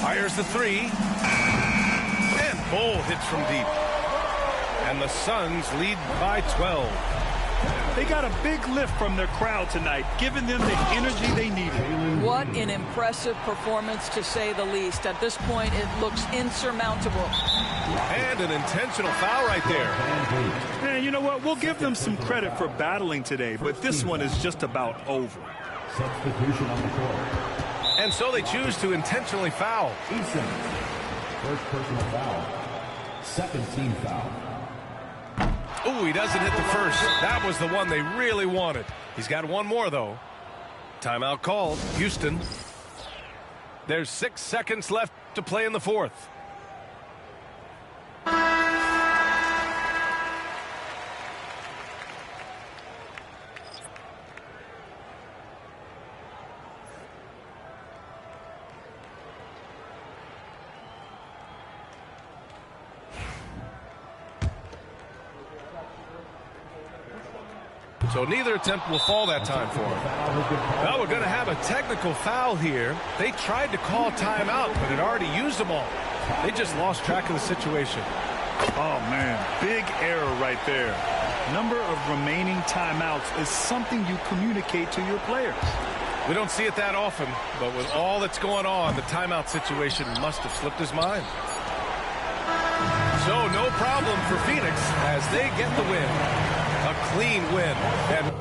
Speaker 7: Fires the 3. And Bull hits from deep. And the Suns lead by 12.
Speaker 8: They got a big lift from their crowd tonight, giving them the energy they needed.
Speaker 5: What an impressive performance, to say the least. At this point, it looks insurmountable.
Speaker 7: And an intentional foul right there.
Speaker 8: Man, you know what? We'll give them some credit for battling today, but this one is just about over.
Speaker 6: Substitution on the court.
Speaker 7: And so they choose to intentionally foul.
Speaker 6: Eason. First personal foul. Second team foul.
Speaker 7: Ooh, he doesn't hit the first. That was the one they really wanted. He's got one more, though. Timeout called. Houston. There's 6 seconds left to play in the fourth. So neither attempt will fall that time for him. Well, we're going to have a technical foul here. They tried to call timeout, but had already used them all. They just lost track of the situation.
Speaker 8: Oh, man, big error right there. Number of remaining timeouts is something you communicate to your players.
Speaker 7: We don't see it that often, but with all that's going on, the timeout situation must have slipped his mind. So no problem for Phoenix as they get the win. A clean win. And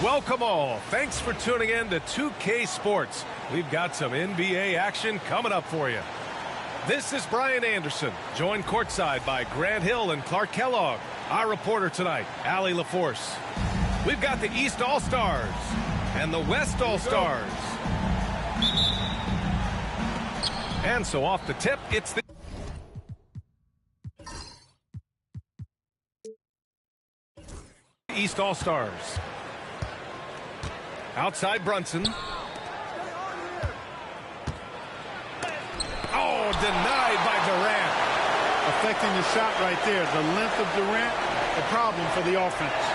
Speaker 7: Welcome all. Thanks for tuning in to 2K Sports. We've got some NBA action coming up for you. This is Brian Anderson, joined courtside by Grant Hill and Clark Kellogg. Our reporter tonight, Allie LaForce. We've got the East All-Stars and the West All-Stars. And so off the tip, it's the East All-Stars. Outside Brunson. Oh, denied by Durant.
Speaker 10: Affecting the shot right there. The length of Durant, a problem for the offense.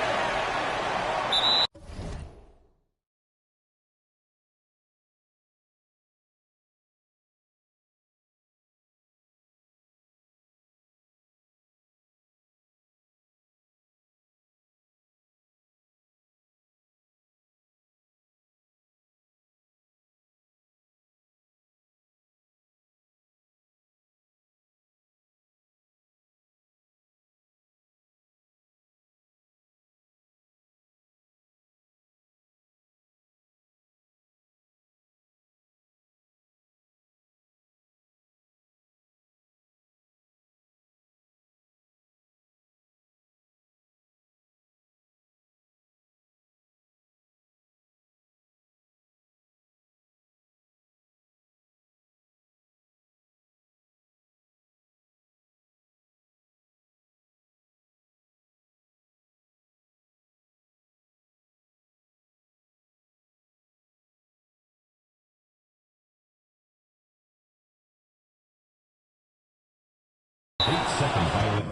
Speaker 6: Second violent.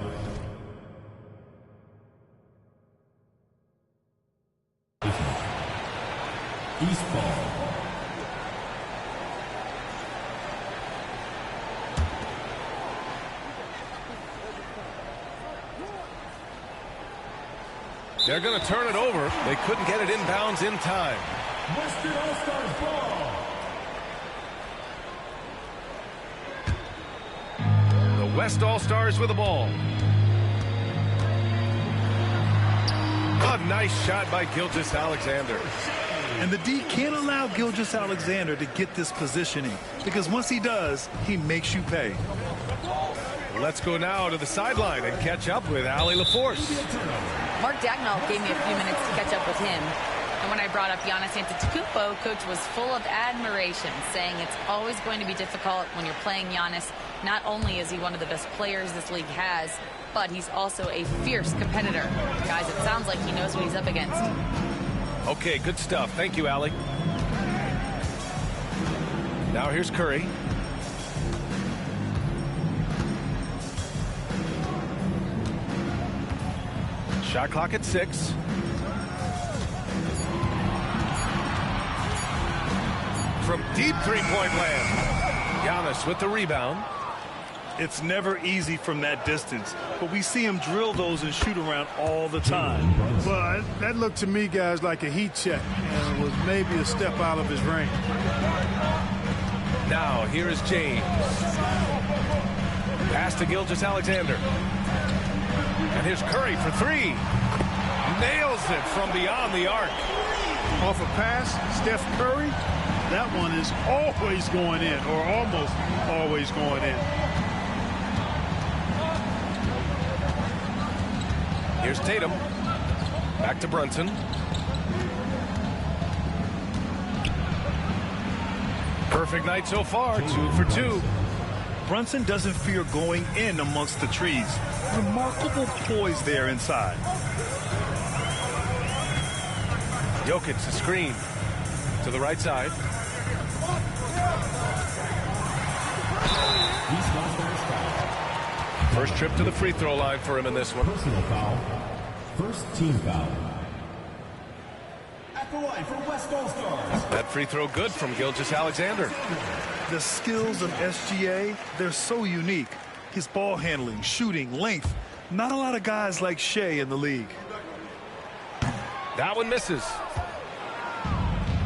Speaker 6: East ball.
Speaker 7: They're going to turn it over. They couldn't get it inbounds in time.
Speaker 6: Western All-Stars ball.
Speaker 7: The West All-Stars with the ball. A nice shot by Gilgeous-Alexander.
Speaker 8: And the D can't allow Gilgeous-Alexander to get this positioning, because once he does, he makes you pay.
Speaker 7: Let's go now to the sideline and catch up with Allie LaForce.
Speaker 9: Mark Dagnall gave me a few minutes to catch up with him. And when I brought up Giannis Antetokounmpo, Coach was full of admiration, saying it's always going to be difficult when you're playing Giannis. Not only is he one of the best players this league has, but he's also a fierce competitor. Guys, it sounds like he knows what he's up against.
Speaker 7: Okay, good stuff. Thank you, Allie. Now here's Curry. Shot clock at 6. From deep three-point land. Giannis with the rebound.
Speaker 8: It's never easy from that distance, but we see him drill those and shoot around all the time.
Speaker 10: Well, that looked to me, guys, like a heat check, and it was maybe a step out of his range.
Speaker 7: Now, here is James. Pass to Gilgeous-Alexander. And here's Curry for 3. Nails it from beyond the arc.
Speaker 10: Off a pass, Steph Curry, that one is always going in, or almost always going in.
Speaker 7: Here's Tatum. Back to Brunson. Perfect night so far, 2 for 2.
Speaker 8: Brunson doesn't fear going in amongst the trees. Remarkable poise there inside.
Speaker 7: Jokic, the screen to the right side. First trip to the free throw line for him in this one.
Speaker 6: Personal foul. First team foul. At the line for West All-Stars.
Speaker 7: That free throw good from Gilgeous-Alexander.
Speaker 8: The skills of SGA, they're so unique. His ball handling, shooting, length. Not a lot of guys like Shea in the league.
Speaker 7: That one misses.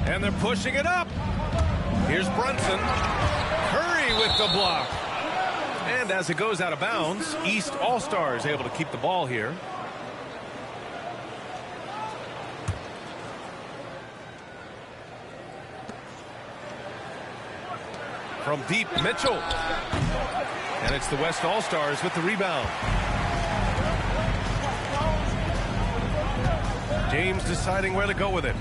Speaker 7: And they're pushing it up. Here's Brunson. Curry with the block. And as it goes out of bounds, East All-Stars able to keep the ball here. From deep, Mitchell. And it's the West All-Stars with the rebound. James deciding where to go with it.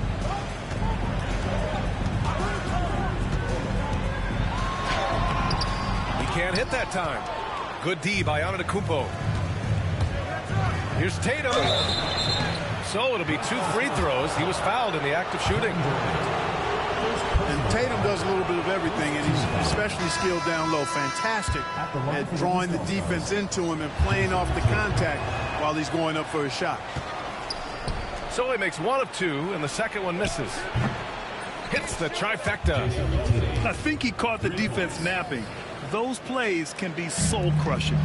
Speaker 7: He can't hit that time. Good D by Antetokounmpo. Here's Tatum. So it'll be 2 free throws. He was fouled in the act of shooting.
Speaker 10: And Tatum does a little bit of everything, and he's especially skilled down low. Fantastic at drawing the defense into him and playing off the contact while he's going up for a shot.
Speaker 7: So he makes 1 of 2, and the second one misses. Hits the trifecta.
Speaker 8: I think he caught the defense napping. Those plays can be soul-crushing.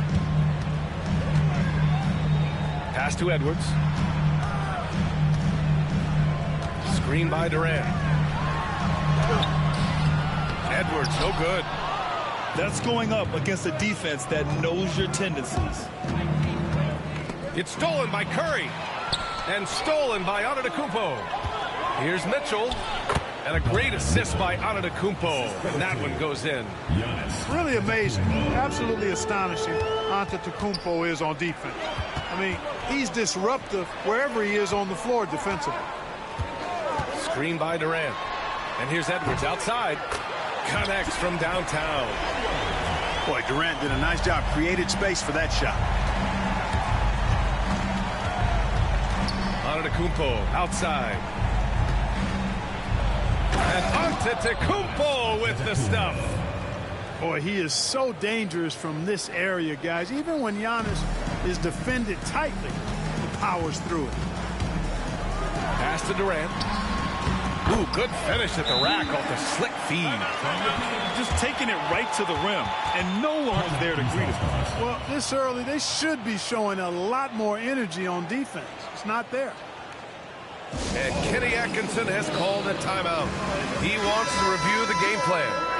Speaker 7: Pass to Edwards. Screen by Durant. Edwards, no good.
Speaker 8: That's going up against a defense that knows your tendencies.
Speaker 7: It's stolen by Curry. And stolen by Antetokounmpo. Here's Mitchell. And a great assist by Antetokounmpo. And that one goes in.
Speaker 10: Really amazing. Absolutely astonishing Antetokounmpo is on defense. I mean, he's disruptive wherever he is on the floor defensively.
Speaker 7: Screen by Durant. And here's Edwards outside. Connects from downtown.
Speaker 10: Boy, Durant did a nice job. Created space for that shot.
Speaker 7: Antetokounmpo outside. And Antetokounmpo with the stuff.
Speaker 10: Boy, he is so dangerous from this area, guys. Even when Giannis is defended tightly, he powers through it.
Speaker 7: Pass to Durant. Ooh, good finish at the rack off the slick feed.
Speaker 8: Just taking it right to the rim, and no one was there to greet him.
Speaker 10: Well, this early, they should be showing a lot more energy on defense. It's not there.
Speaker 7: And Kenny Atkinson has called a timeout. He wants to review the game plan.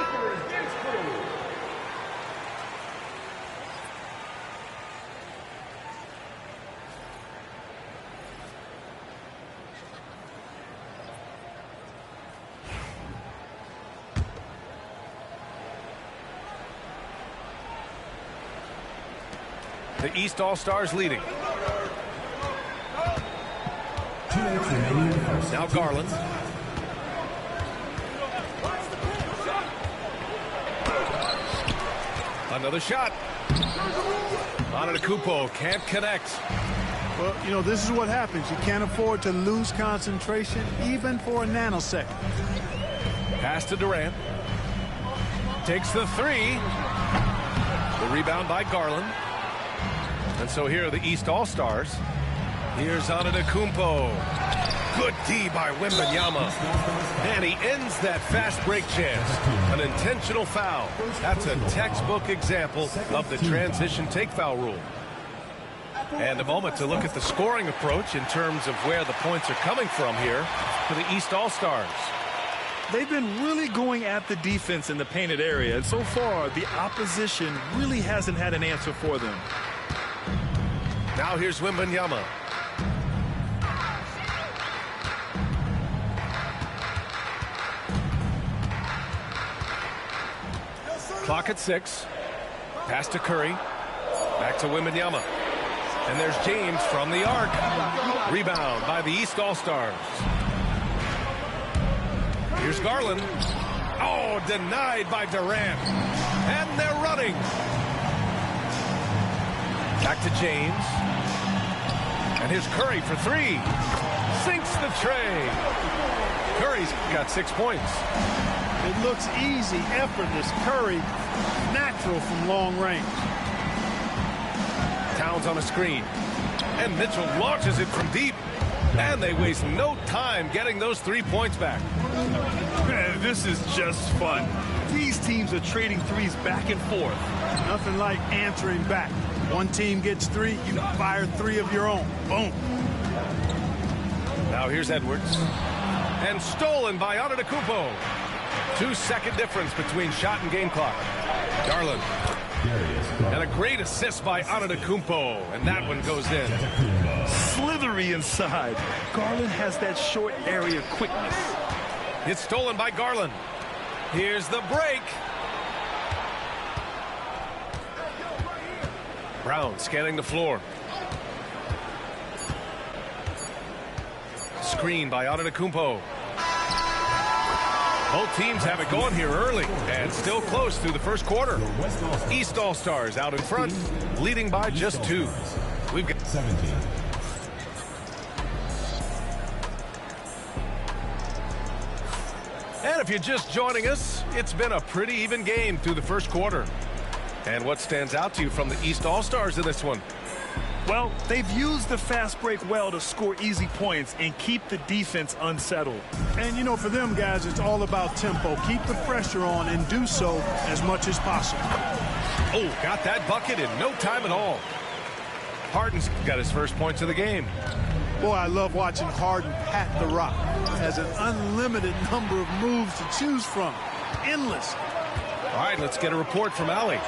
Speaker 7: The East All-Stars leading. Now Garland. Another shot. Antetokounmpo can't connect.
Speaker 10: Well, you know, this is what happens. You can't afford to lose concentration even for a nanosecond.
Speaker 7: Pass to Durant. Takes the 3. The rebound by Garland. And so here are the East All-Stars. Here's Antetokounmpo. Good D by Wembanyama. And he ends that fast break chance. An intentional foul. That's a textbook example of the transition take foul rule. And a moment to look at the scoring approach in terms of where the points are coming from here for the East All-Stars.
Speaker 8: They've been really going at the defense in the painted area, and so far the opposition really hasn't had an answer for them.
Speaker 7: Now here's Wembanyama. Clock at 6. Pass to Curry. Back to Wembanyama. And there's James from the arc. Rebound by the East All-Stars. Here's Garland. Oh, denied by Durant. And they're running. Back to James. And here's Curry for 3. Sinks the tray. Curry's got 6 points.
Speaker 10: It looks easy, effortless. Curry, natural from long range.
Speaker 7: Towns on a screen. And Mitchell launches it from deep. And they waste no time getting those 3 points back.
Speaker 8: Man, this is just fun. These teams are trading threes back and forth.
Speaker 10: Nothing like answering back. One team gets 3, you fire 3 of your own. Boom.
Speaker 7: Now here's Edwards. And stolen by Antetokounmpo. 2-second difference between shot and game clock. Garland. And a great assist by Antetokounmpo. And that one goes in.
Speaker 8: Slithery inside. Garland has that short area quickness.
Speaker 7: It's stolen by Garland. Here's the break. Brown scanning the floor. Screen by Antetokounmpo. Both teams have it going here early and still close through the first quarter. East All-Stars out in front, leading by just 2. We've got
Speaker 6: 17.
Speaker 7: And if you're just joining us, it's been a pretty even game through the first quarter. And what stands out to you from the East All-Stars in this one?
Speaker 8: Well, they've used the fast break well to score easy points and keep the defense unsettled.
Speaker 10: And, you know, for them guys, it's all about tempo. Keep the pressure on and do so as much as possible.
Speaker 7: Oh, got that bucket in no time at all. Harden's got his first points of the game.
Speaker 10: Boy, I love watching Harden pat the rock. Has an unlimited number of moves to choose from. Endless.
Speaker 7: All right, let's get a report from Allie.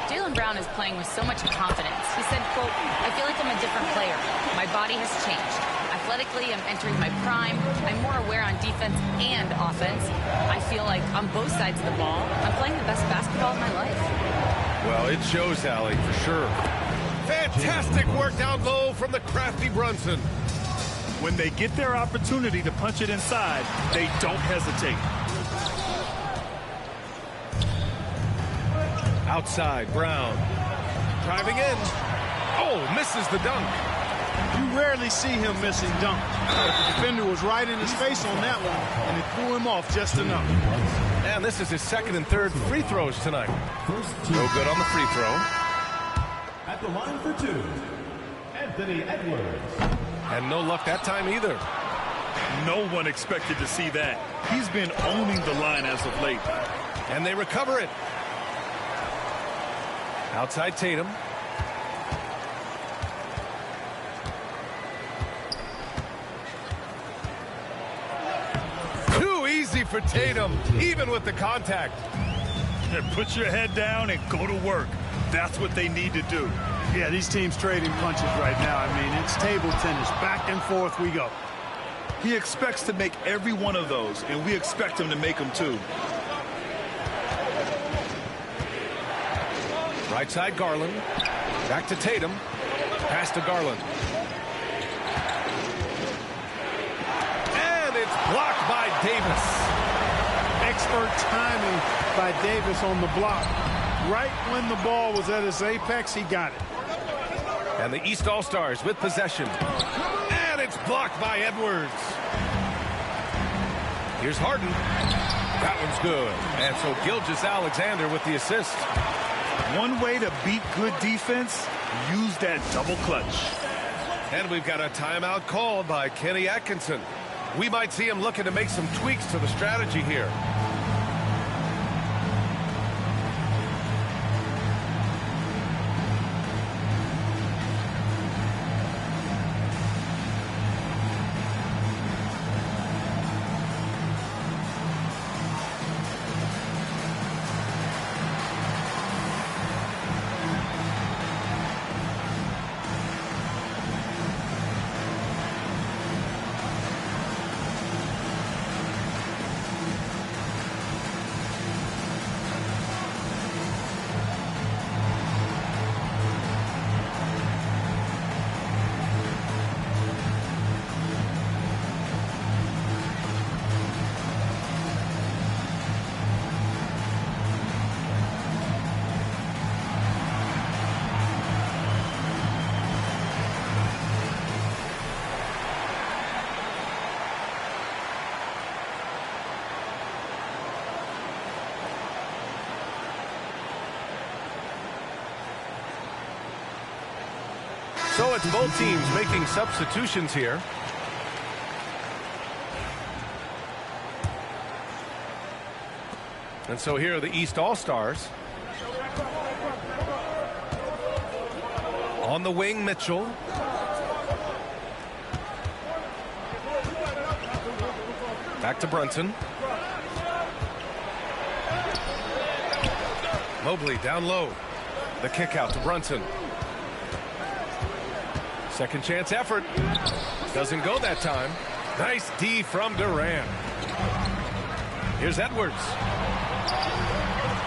Speaker 9: Jaylen Brown is playing with so much confidence. He said, quote, "I feel like I'm a different player. My body has changed. Athletically, I'm entering my prime. I'm more aware on defense and offense. I feel like on both sides of the ball, I'm playing the best basketball of my life."
Speaker 7: Well, it shows, Allie, for sure. Fantastic work down low from the crafty Brunson.
Speaker 8: When they get their opportunity to punch it inside, they don't hesitate.
Speaker 7: Outside, Brown. Driving in. Oh, misses the dunk.
Speaker 10: You rarely see him missing dunks. But the defender was right in his face on that one, and it threw him off just enough.
Speaker 7: And this is his second and third free throws tonight. No good on the free throw.
Speaker 6: At the line for 2, Anthony Edwards.
Speaker 7: And no luck that time either.
Speaker 8: No one expected to see that. He's been owning the line as of late.
Speaker 7: And they recover it. Outside Tatum. Too easy for Tatum, even with the contact.
Speaker 8: Put your head down and go to work. That's what they need to do.
Speaker 10: Yeah, these teams trading punches right now. I mean, it's table tennis. Back and forth we go.
Speaker 8: He expects to make every one of those, and we expect him to make them too.
Speaker 7: Right side, Garland. Back to Tatum. Pass to Garland. And it's blocked by Davis.
Speaker 10: Expert timing by Davis on the block. Right when the ball was at its apex, he got it.
Speaker 7: And the East All-Stars with possession. And it's blocked by Edwards. Here's Harden. That one's good. And so Gilgeous-Alexander with the assist.
Speaker 8: One way to beat good defense, use that double clutch.
Speaker 7: And we've got a timeout called by Kenny Atkinson. We might see him looking to make some tweaks to the strategy here. So it's both teams making substitutions here. And so here are the East All-Stars. On the wing, Mitchell. Back to Brunson. Mobley down low. The kick out to Brunson. Second chance effort. Doesn't go that time. Nice D from Durant. Here's Edwards.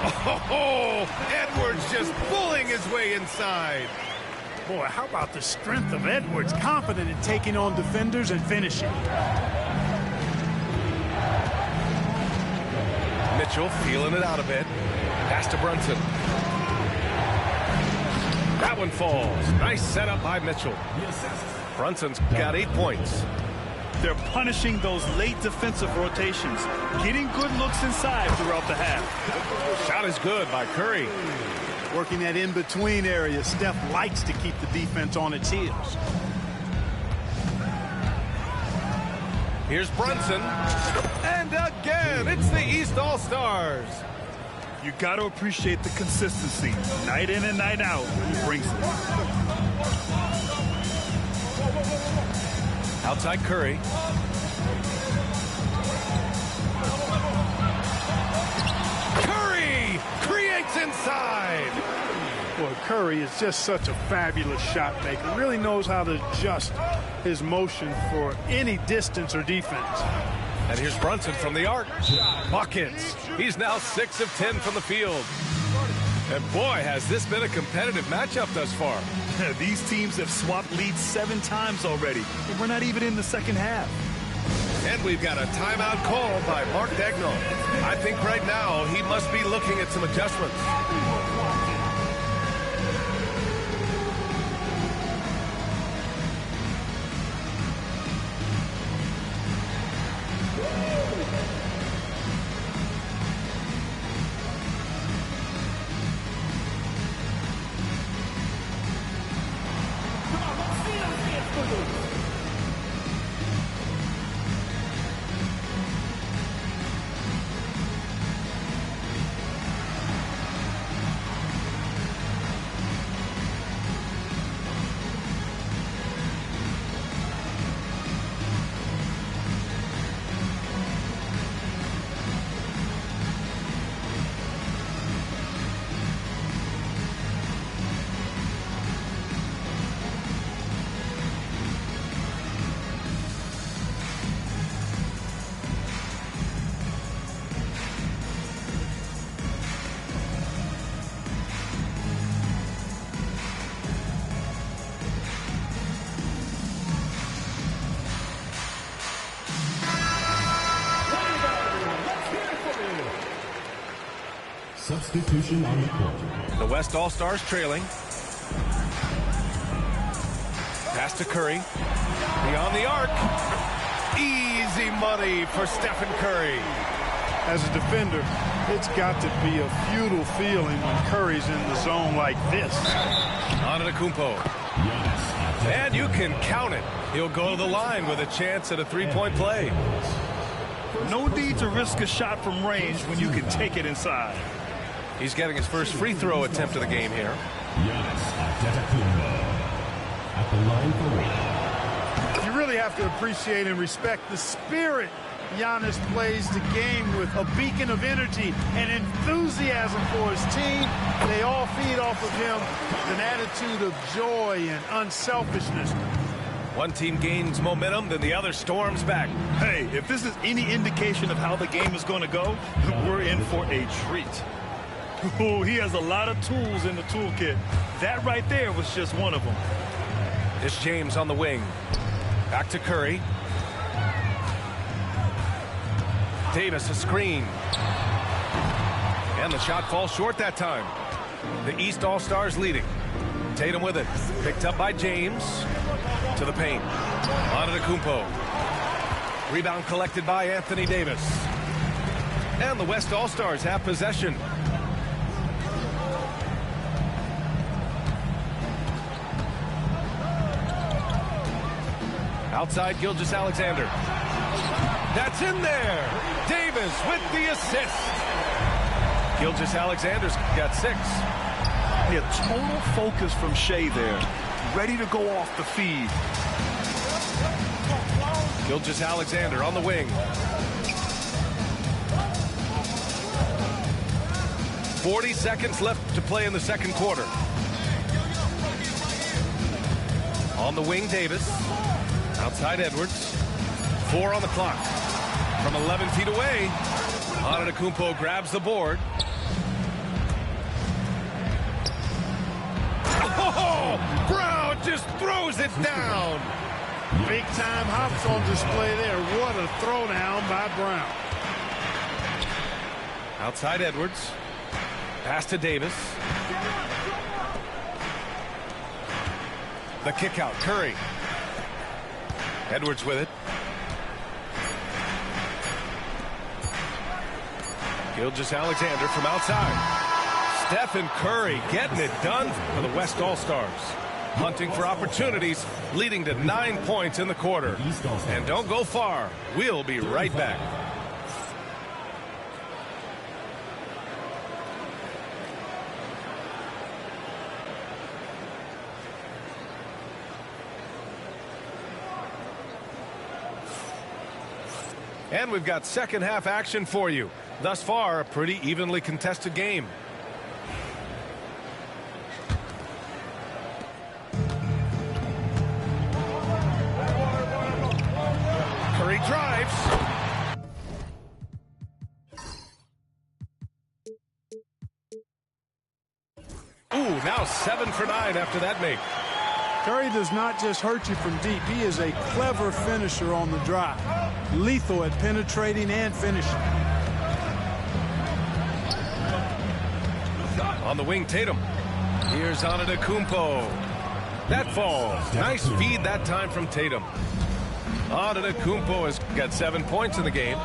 Speaker 7: Oh, Edwards just pulling his way inside.
Speaker 8: Boy, how about the strength of Edwards, confident in taking on defenders and finishing.
Speaker 7: Mitchell feeling it out a bit. Pass to Brunson. That one falls. Nice setup by Mitchell. Brunson's got 8 points.
Speaker 8: They're punishing those late defensive rotations, getting good looks inside throughout the half.
Speaker 7: Shot is good by Curry.
Speaker 10: Working that in-between area. Steph likes to keep the defense on its heels.
Speaker 7: Here's Brunson. And again, it's the East All-Stars.
Speaker 8: You got to appreciate the consistency. Night in and night out, he brings it.
Speaker 7: Outside Curry. Curry creates inside.
Speaker 10: Boy, Curry is just such a fabulous shot maker. Really knows how to adjust his motion for any distance or defense.
Speaker 7: And here's Brunson from the arc. Buckets. He's now 6 of 10 from the field. And boy, has this been a competitive matchup thus far.
Speaker 8: These teams have swapped leads 7 times already, and we're not even in the second half.
Speaker 7: And we've got a timeout call by Mark Daigneault. I think right now he must be looking at some adjustments.
Speaker 6: Substitution on the court.
Speaker 7: The West All-Stars trailing. Pass to Curry. Beyond the arc. Easy money for Stephen Curry.
Speaker 10: As a defender, it's got to be a futile feeling when Curry's in the zone like this.
Speaker 7: Antetokounmpo. And you can count it. He'll go to the line with a chance at a three-point play.
Speaker 8: No need to risk a shot from range when you can take it inside.
Speaker 7: He's getting his first free throw attempt of the game here.
Speaker 6: At the line for 1.
Speaker 10: You really have to appreciate and respect the spirit Giannis plays the game with, a beacon of energy and enthusiasm for his team. They all feed off of him with an attitude of joy and unselfishness.
Speaker 7: One team gains momentum, then the other storms back.
Speaker 8: Hey, if this is any indication of how the game is going to go, we're in for a treat. Oh, he has a lot of tools in the toolkit. That right there was just one of them.
Speaker 7: It's James on the wing. Back to Curry. Davis a screen. And the shot falls short that time. The East All-Stars leading. Tatum with it. Picked up by James. To the paint. Antetokounmpo. Rebound collected by Anthony Davis. And the West All-Stars have possession. Outside Gilgeous-Alexander. That's in there. Davis with the assist. Gilgeous-Alexander's got 6.
Speaker 8: Yeah, total focus from Shea there. Ready to go off the feed.
Speaker 7: Gilgeous-Alexander on the wing. 40 seconds left to play in the second quarter. On the wing, Davis. Outside Edwards. 4 on the clock. From 11 feet away, Antetokounmpo grabs the board. Brown just throws it down.
Speaker 10: Big time hops on display there. What a throwdown by Brown.
Speaker 7: Outside Edwards. Pass to Davis. The kick out. Curry. Edwards with it. Gilgeous-Alexander from outside. Stephen Curry getting it done for the West All-Stars. Hunting for opportunities, leading to 9 points in the quarter. And don't go far. We'll be right back. And we've got second half action for you. Thus far, a pretty evenly contested game. Curry drives. Ooh, now 7 for 9 after that make.
Speaker 10: Curry does not just hurt you from deep. He is a clever finisher on the drive. Lethal at penetrating and finishing.
Speaker 7: On the wing, Tatum. Here's Antetokounmpo. That falls. Nice feed that time from Tatum. Antetokounmpo has got 7 points in the game.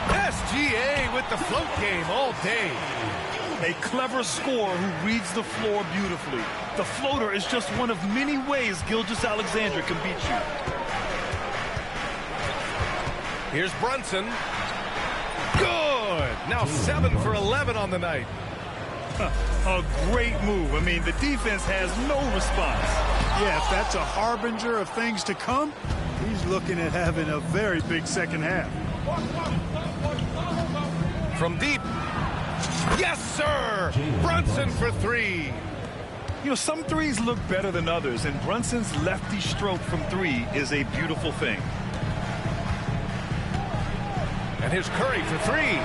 Speaker 7: SGA with the float game all day.
Speaker 8: A clever scorer who reads the floor beautifully. The floater is just one of many ways Gilgeous-Alexander can beat you.
Speaker 7: Here's Brunson. Good. Now 7 for 11 on the night.
Speaker 8: A great move. I mean, the defense has no response.
Speaker 10: Yeah, if that's a harbinger of things to come, he's looking at having a very big second half.
Speaker 7: From deep. Yes, sir. Brunson for 3.
Speaker 8: You know, some threes look better than others, and Brunson's lefty stroke from 3 is a beautiful thing.
Speaker 7: And here's Curry for 3.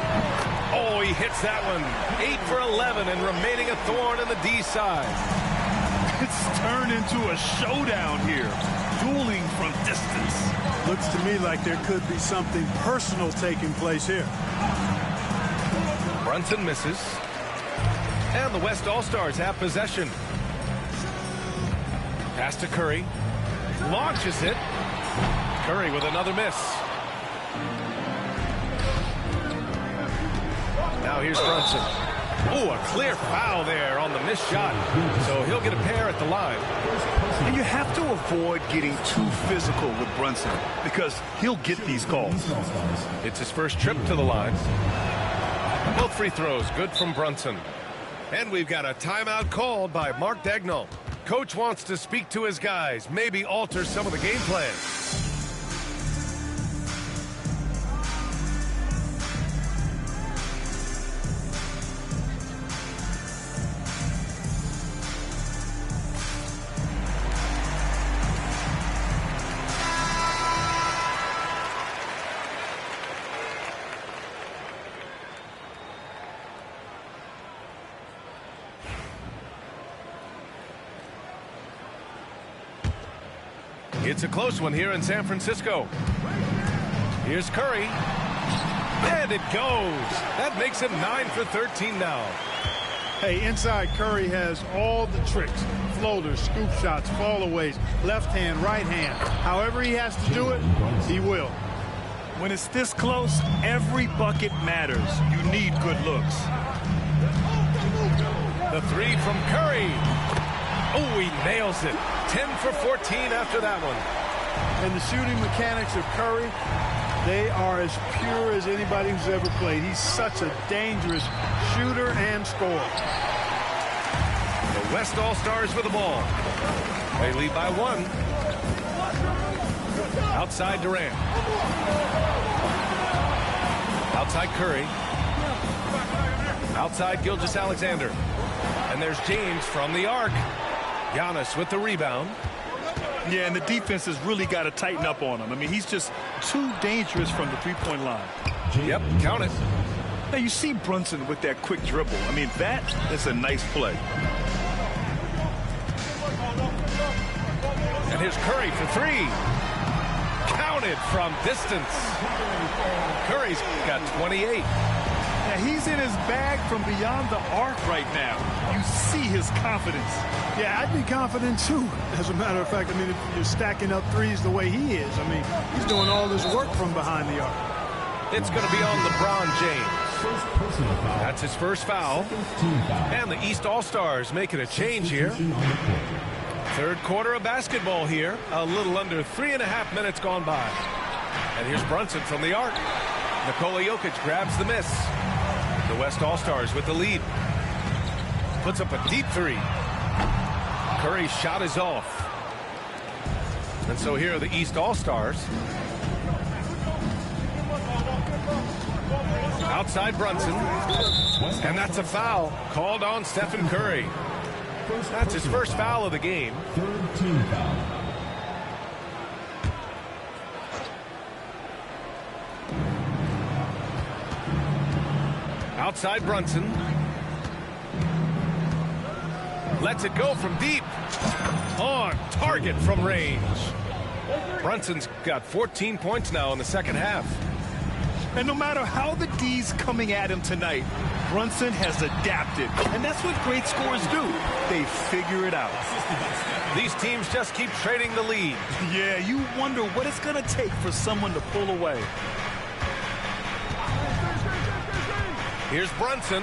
Speaker 7: Oh, he hits that one. 8 for 11 and remaining a thorn in the D side.
Speaker 8: It's turned into a showdown here. Dueling from distance.
Speaker 10: Looks to me like there could be something personal taking place here.
Speaker 7: Brunson misses. And the West All-Stars have possession. Pass to Curry. Launches it. Curry with another miss. Now here's Brunson. Oh, a clear foul there on the missed shot. So he'll get a pair at the line.
Speaker 8: And you have to avoid getting too physical with Brunson because he'll get these calls.
Speaker 7: It's his first trip to the line. Both free throws good from Brunson. And we've got a timeout called by Mark Dagnall. Coach wants to speak to his guys, maybe alter some of the game plan. It's a close one here in San Francisco. Here's Curry. And it goes. That makes him 9 for 13 now.
Speaker 10: Hey, inside Curry has all the tricks. Floaters, scoop shots, fallaways, left hand, right hand. However he has to do it, he will.
Speaker 8: When it's this close, every bucket matters. You need good looks.
Speaker 7: The 3 from Curry. Oh, he nails it. 10 for 14 after that one.
Speaker 10: And the shooting mechanics of Curry, they are as pure as anybody who's ever played. He's such a dangerous shooter and scorer.
Speaker 7: The West All-Stars with the ball. They lead by 1. Outside Durant. Outside Curry. Outside Gilgeous-Alexander. And there's James from the arc. Giannis with the rebound.
Speaker 8: Yeah, and the defense has really got to tighten up on him. I mean, he's just too dangerous from the three-point line.
Speaker 7: Yep, count it.
Speaker 8: Now, you see Brunson with that quick dribble. I mean, that is a nice play.
Speaker 7: And here's Curry for three. Counted from distance. Curry's got 28.
Speaker 8: Now, he's in his bag from beyond the arc right now. You see his confidence.
Speaker 10: Yeah, I'd be confident too. As a matter of fact, I mean, if you're stacking up threes the way he is, I mean, he's doing all this work from behind the arc.
Speaker 7: It's going to be on LeBron James. That's his first foul. And the East All-Stars making a change here. Third quarter of basketball here. A little under 3.5 minutes gone by. And here's Brunson from the arc. Nikola Jokic grabs the miss. The West All-Stars with the lead. Puts up a deep three. Curry's shot is off. And so here are the East All-Stars. Outside Brunson. And that's a foul called on Stephen Curry. That's his first foul of the game.
Speaker 6: Third team foul.
Speaker 7: Outside Brunson. Lets it go from deep. On target from range. Brunson's got 14 points now in the second half.
Speaker 8: And no matter how the D's coming at him tonight, Brunson has adapted. And that's what great scorers do. They figure it out.
Speaker 7: These teams just keep trading the lead.
Speaker 8: Yeah, you wonder what it's going to take for someone to pull away.
Speaker 7: Here's Brunson.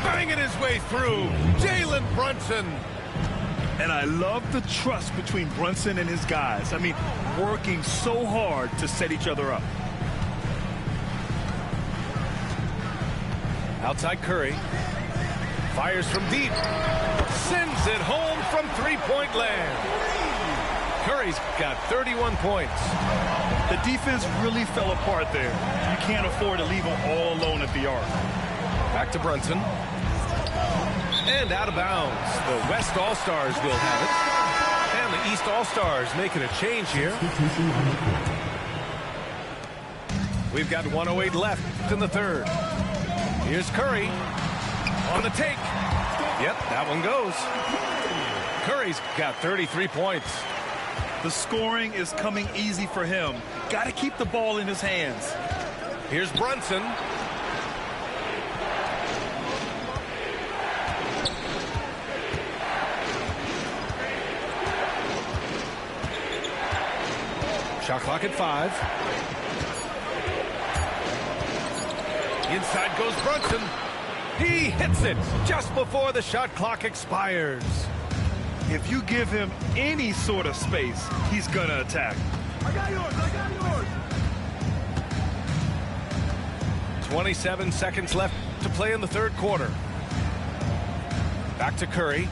Speaker 7: Banging his way through. Jalen Brunson.
Speaker 8: And I love the trust between Brunson and his guys. I mean, working so hard to set each other up.
Speaker 7: Outside Curry. Fires from deep. Sends it home from three-point land. Curry's got 31 points.
Speaker 8: The defense really fell apart there. You can't afford to leave them all alone at the arc.
Speaker 7: Back to Brunson. And out of bounds. The West All-Stars will have it. And the East All-Stars making a change here. We've got 1:08 left in the third. Here's Curry on the take. Yep, that one goes. Curry's got 33 points.
Speaker 8: The scoring is coming easy for him. Got to keep the ball in his hands.
Speaker 7: Here's Brunson. Shot clock at 5. Inside goes Brunson. He hits it just before the shot clock expires.
Speaker 8: If you give him any sort of space, he's going to attack. I got yours.
Speaker 7: 27 seconds left to play in the third quarter. Back to Curry.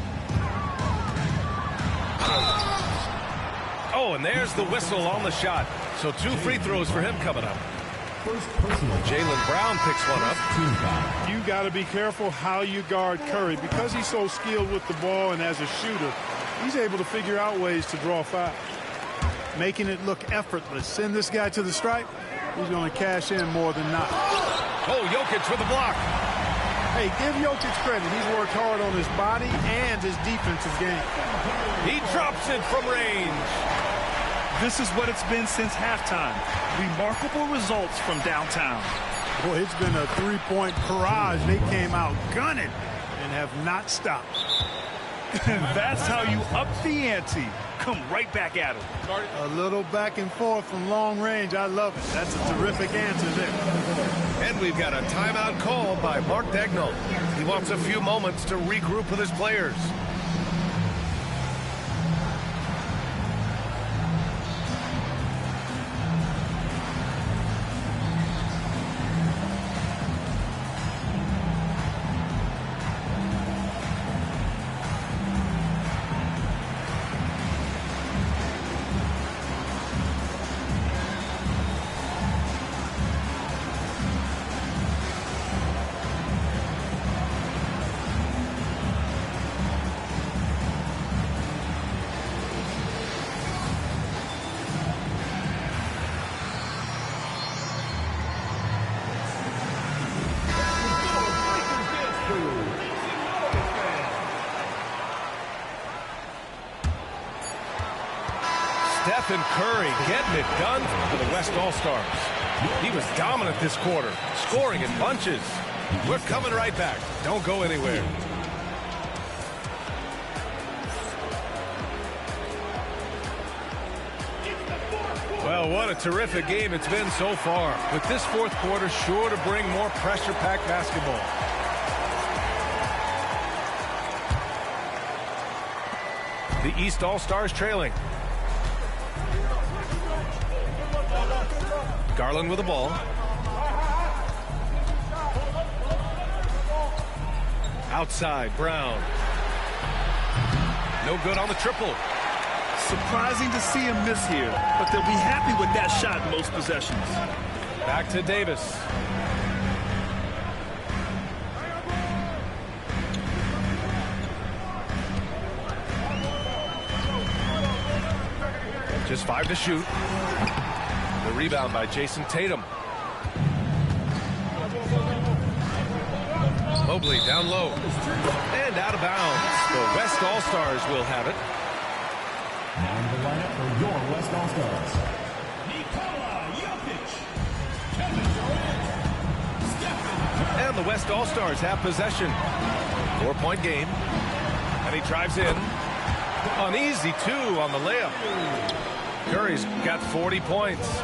Speaker 7: Oh, and there's the whistle on the shot. So 2 free throws for him coming up. Jaylen Brown picks one up.
Speaker 10: You got to be careful how you guard Curry. Because he's so skilled with the ball and as a shooter, he's able to figure out ways to draw foul, making it look effortless. Send this guy to the stripe, he's going to cash in more than not.
Speaker 7: Oh, Jokic with the block.
Speaker 10: Hey, give Jokic credit. He's worked hard on his body and his defensive game.
Speaker 7: He drops it from range.
Speaker 8: This is what it's been since halftime. Remarkable results from downtown.
Speaker 10: Boy, it's been a three-point barrage. They came out gunning and have not stopped.
Speaker 8: That's how you up the ante. Come right back at him.
Speaker 10: A little back and forth from long range. I love it. That's a terrific answer there.
Speaker 7: And we've got a timeout call by Mark Daigneault. He wants a few moments to regroup with his players. Stephen Curry getting it done for the West All-Stars. He was dominant this quarter, scoring in bunches. We're coming right back. Don't go anywhere. Well, what a terrific game it's been so far. With this fourth quarter sure to bring more pressure-packed basketball. The East All-Stars trailing. Garland with the ball. Outside, Brown. No good on the triple.
Speaker 8: Surprising to see him miss here, but they'll be happy with that shot most possessions.
Speaker 7: Back to Davis. Just 5 to shoot. The rebound by Jason Tatum. Mobley down low. And out of bounds. The West All-Stars will have it.
Speaker 6: Now in the lineup for your West All-Stars.
Speaker 7: And the West All-Stars have possession. 4-point game. And he drives in. An easy 2 on the layup. Curry's got 40 points.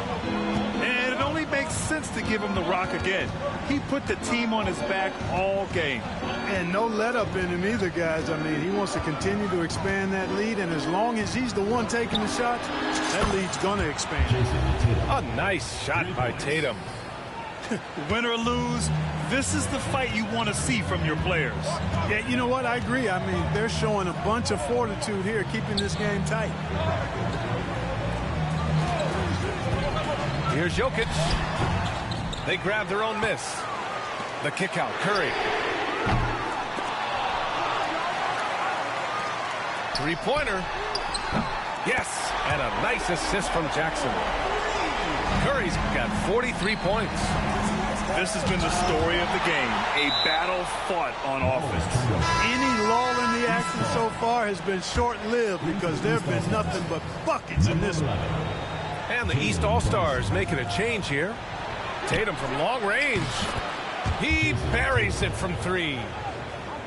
Speaker 8: And it only makes sense to give him the rock again. He put the team on his back all game.
Speaker 10: And no let up in him either, guys. I mean, he wants to continue to expand that lead, and as long as he's the one taking the shots, that lead's going to expand.
Speaker 7: A nice shot by Tatum.
Speaker 8: Win or lose, this is the fight you want to see from your players.
Speaker 10: Yeah, you know what? I agree. I mean, they're showing a bunch of fortitude here, keeping this game tight.
Speaker 7: Here's Jokic. They grab their own miss. The kick out, Curry. Three-pointer. Yes, and a nice assist from Jackson. Curry's got 43 points.
Speaker 8: This has been the story of the game, a battle fought on offense.
Speaker 10: Any lull in the action so far has been short-lived because there have been nothing but buckets in this one.
Speaker 7: And the East All-Stars making a change here. Tatum from long range. He buries it from 3.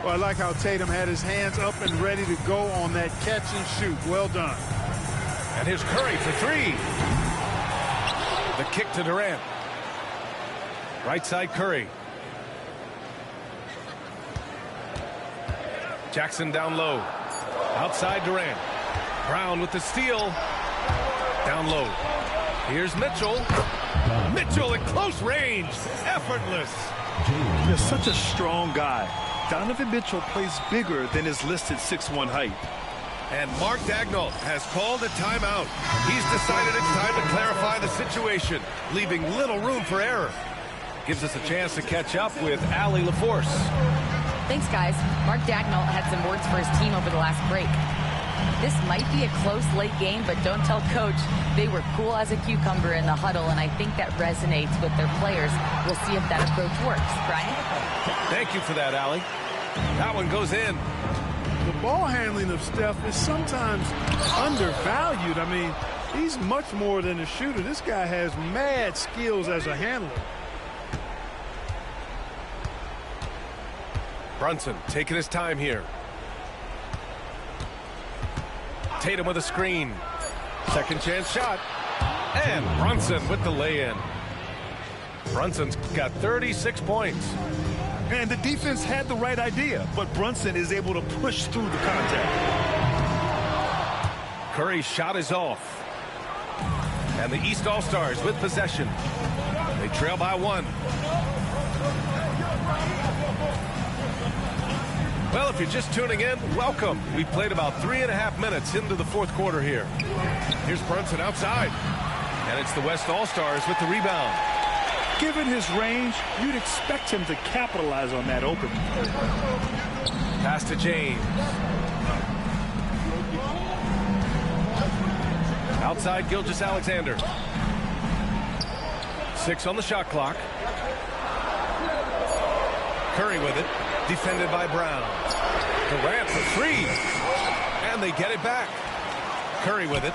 Speaker 10: Well, I like how Tatum had his hands up and ready to go on that catch and shoot. Well done.
Speaker 7: And here's Curry for 3. The kick to Durant. Right side Curry. Jackson down low. Outside Durant. Brown with the steal. Down low. Here's Mitchell. Mitchell at close range. Effortless.
Speaker 8: He's such a strong guy. Donovan Mitchell plays bigger than his listed 6'1" height.
Speaker 7: And Mark Daigneault has called a timeout. He's decided it's time to clarify the situation, leaving little room for error. Gives us a chance to catch up with Allie LaForce.
Speaker 9: Thanks, guys. Mark Daigneault had some words for his team over the last break. This might be a close late game, but don't tell Coach. They were cool as a cucumber in the huddle, and I think that resonates with their players. We'll see if that approach works. Brian?
Speaker 7: Thank you for that, Allie. That one goes in.
Speaker 10: The ball handling of Steph is sometimes undervalued. I mean, he's much more than a shooter. This guy has mad skills as a handler.
Speaker 7: Brunson taking his time here. Tatum with a screen. Second chance shot. And Brunson with the lay-in. Brunson's got 36 points.
Speaker 8: And the defense had the right idea, but Brunson is able to push through the contact.
Speaker 7: Curry's shot is off. And the East All-Stars with possession. They trail by 1. Well, if you're just tuning in, welcome. We played about 3.5 minutes into the fourth quarter here. Here's Brunson outside. And it's the West All-Stars with the rebound.
Speaker 8: Given his range, you'd expect him to capitalize on that opening.
Speaker 7: Pass to James. Outside Gilgeous-Alexander. 6 on the shot clock. Curry with it. Defended by Brown. Durant for 3. And they get it back. Curry with it.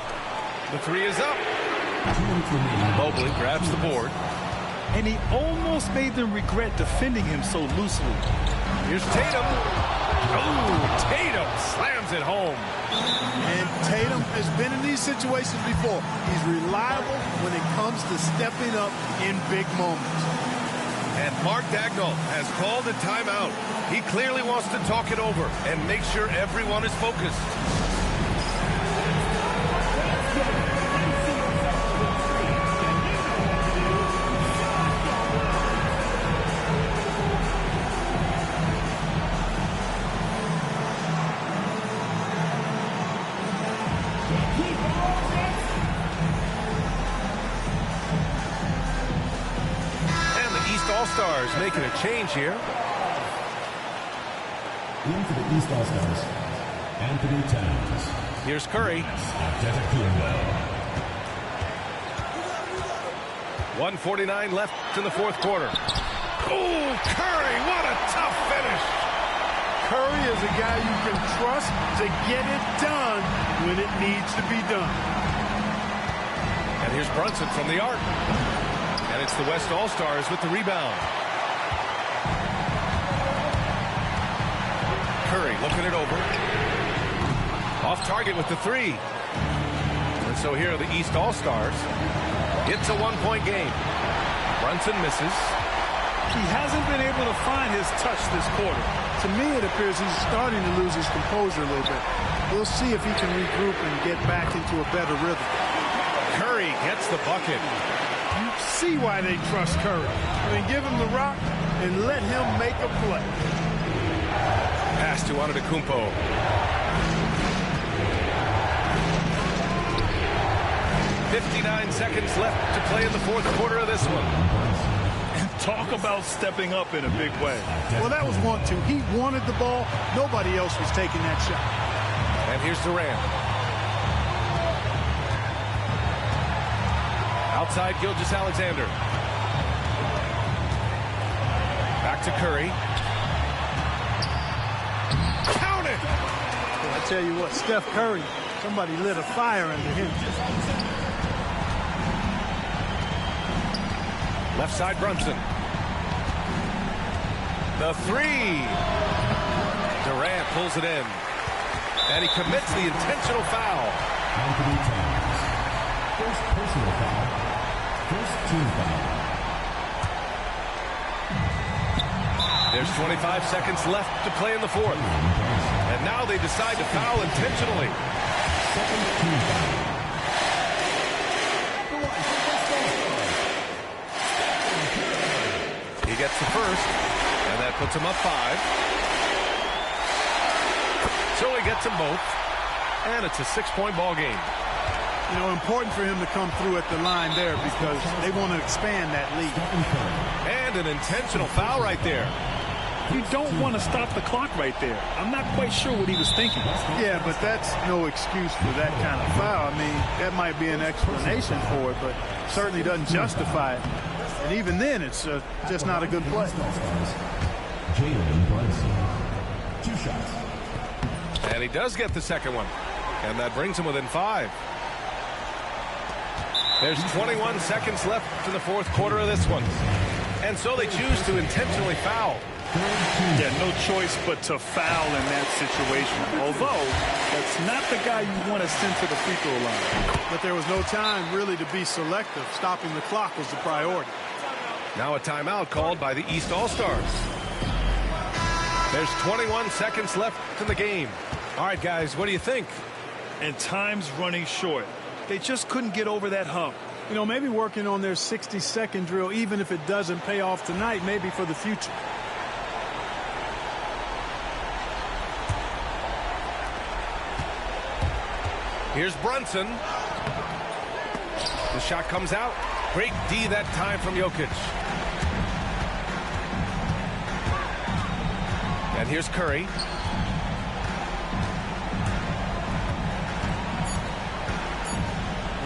Speaker 7: The three is up. Mobley grabs the board.
Speaker 8: And he almost made them regret defending him so loosely.
Speaker 7: Here's Tatum. Oh, Tatum slams it home.
Speaker 10: And Tatum has been in these situations before. He's reliable when it comes to stepping up in big moments.
Speaker 7: And Mark Dagnall has called a timeout. He clearly wants to talk it over and make sure everyone is focused. All-Stars making a change here.
Speaker 6: In for the East All-Stars, Anthony Towns.
Speaker 7: Here's Curry. 1:49 left in the fourth quarter. Oh, Curry, what a tough finish.
Speaker 10: Curry is a guy you can trust to get it done when it needs to be done.
Speaker 7: And here's Brunson from the arc. And it's the West All-Stars with the rebound. Curry looking it over. Off target with the three. And so here are the East All-Stars. It's a one-point game. Brunson misses.
Speaker 8: He hasn't been able to find his touch this quarter.
Speaker 10: To me, it appears he's starting to lose his composure a little bit. We'll see if he can regroup and get back into a better rhythm.
Speaker 7: Curry gets the bucket.
Speaker 10: You see why they trust Curry. I mean, give him the rock and let him make a play.
Speaker 7: Pass to Antetokounmpo. .59 seconds left to play in the fourth quarter of this one.
Speaker 8: And talk about stepping up in a big way.
Speaker 10: Well, that was 1-2. He wanted the ball. Nobody else was taking that shot.
Speaker 7: And here's Durant. Outside Gilgeous-Alexander. Back to Curry. Count it!
Speaker 10: Well, I tell you what, Steph Curry, somebody lit a fire under him.
Speaker 7: Left side Brunson. The three. Durant pulls it in. And he commits the intentional foul.
Speaker 6: Anthony Towns. First personal foul. First team foul.
Speaker 7: There's 25 seconds left to play in the fourth. And now they decide to foul intentionally.
Speaker 6: Second team foul.
Speaker 7: He gets the first, and that puts him up 5. So he gets them both, and it's a 6-point ball game.
Speaker 10: You know, important for him to come through at the line there because they want to expand that lead.
Speaker 7: And an intentional foul right there.
Speaker 8: You don't want to stop the clock right there. I'm not quite sure what he was thinking.
Speaker 10: Yeah, but that's no excuse for that kind of foul. I mean, that might be an explanation for it, but certainly doesn't justify it. And even then, it's just not a good play.
Speaker 6: Jalen Brunson. 2 shots.
Speaker 7: And he does get the second one. And that brings him within 5. There's 21 seconds left in the fourth quarter of this one. And so they choose to intentionally foul.
Speaker 8: Yeah, no choice but to foul in that situation. Although, that's not the guy you want to send to the free throw line.
Speaker 10: But there was no time really to be selective. Stopping the clock was the priority.
Speaker 7: Now a timeout called by the East All-Stars. There's 21 seconds left in the game. All right, guys, what do you think?
Speaker 8: And time's running short. They just couldn't get over that hump.
Speaker 10: You know, maybe working on their 60-second drill, even if it doesn't pay off tonight, maybe for the future.
Speaker 7: Here's Brunson. The shot comes out. Great D that time from Jokic. And here's Curry.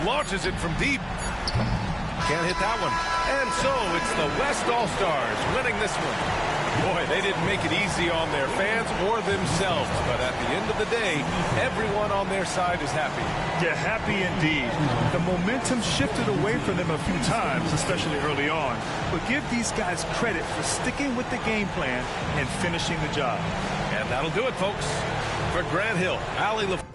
Speaker 7: Launches it from deep. Can't hit that one. And so it's the West All-Stars winning this one. Boy, they didn't make it easy on their fans or themselves, but at the end of the day, everyone on their side is happy.
Speaker 8: Yeah, happy indeed. The momentum shifted away from them a few times, especially early on. But give these guys credit for sticking with the game plan and finishing the job.
Speaker 7: And that'll do it, folks. For Grant Hill, Allie LaFleur.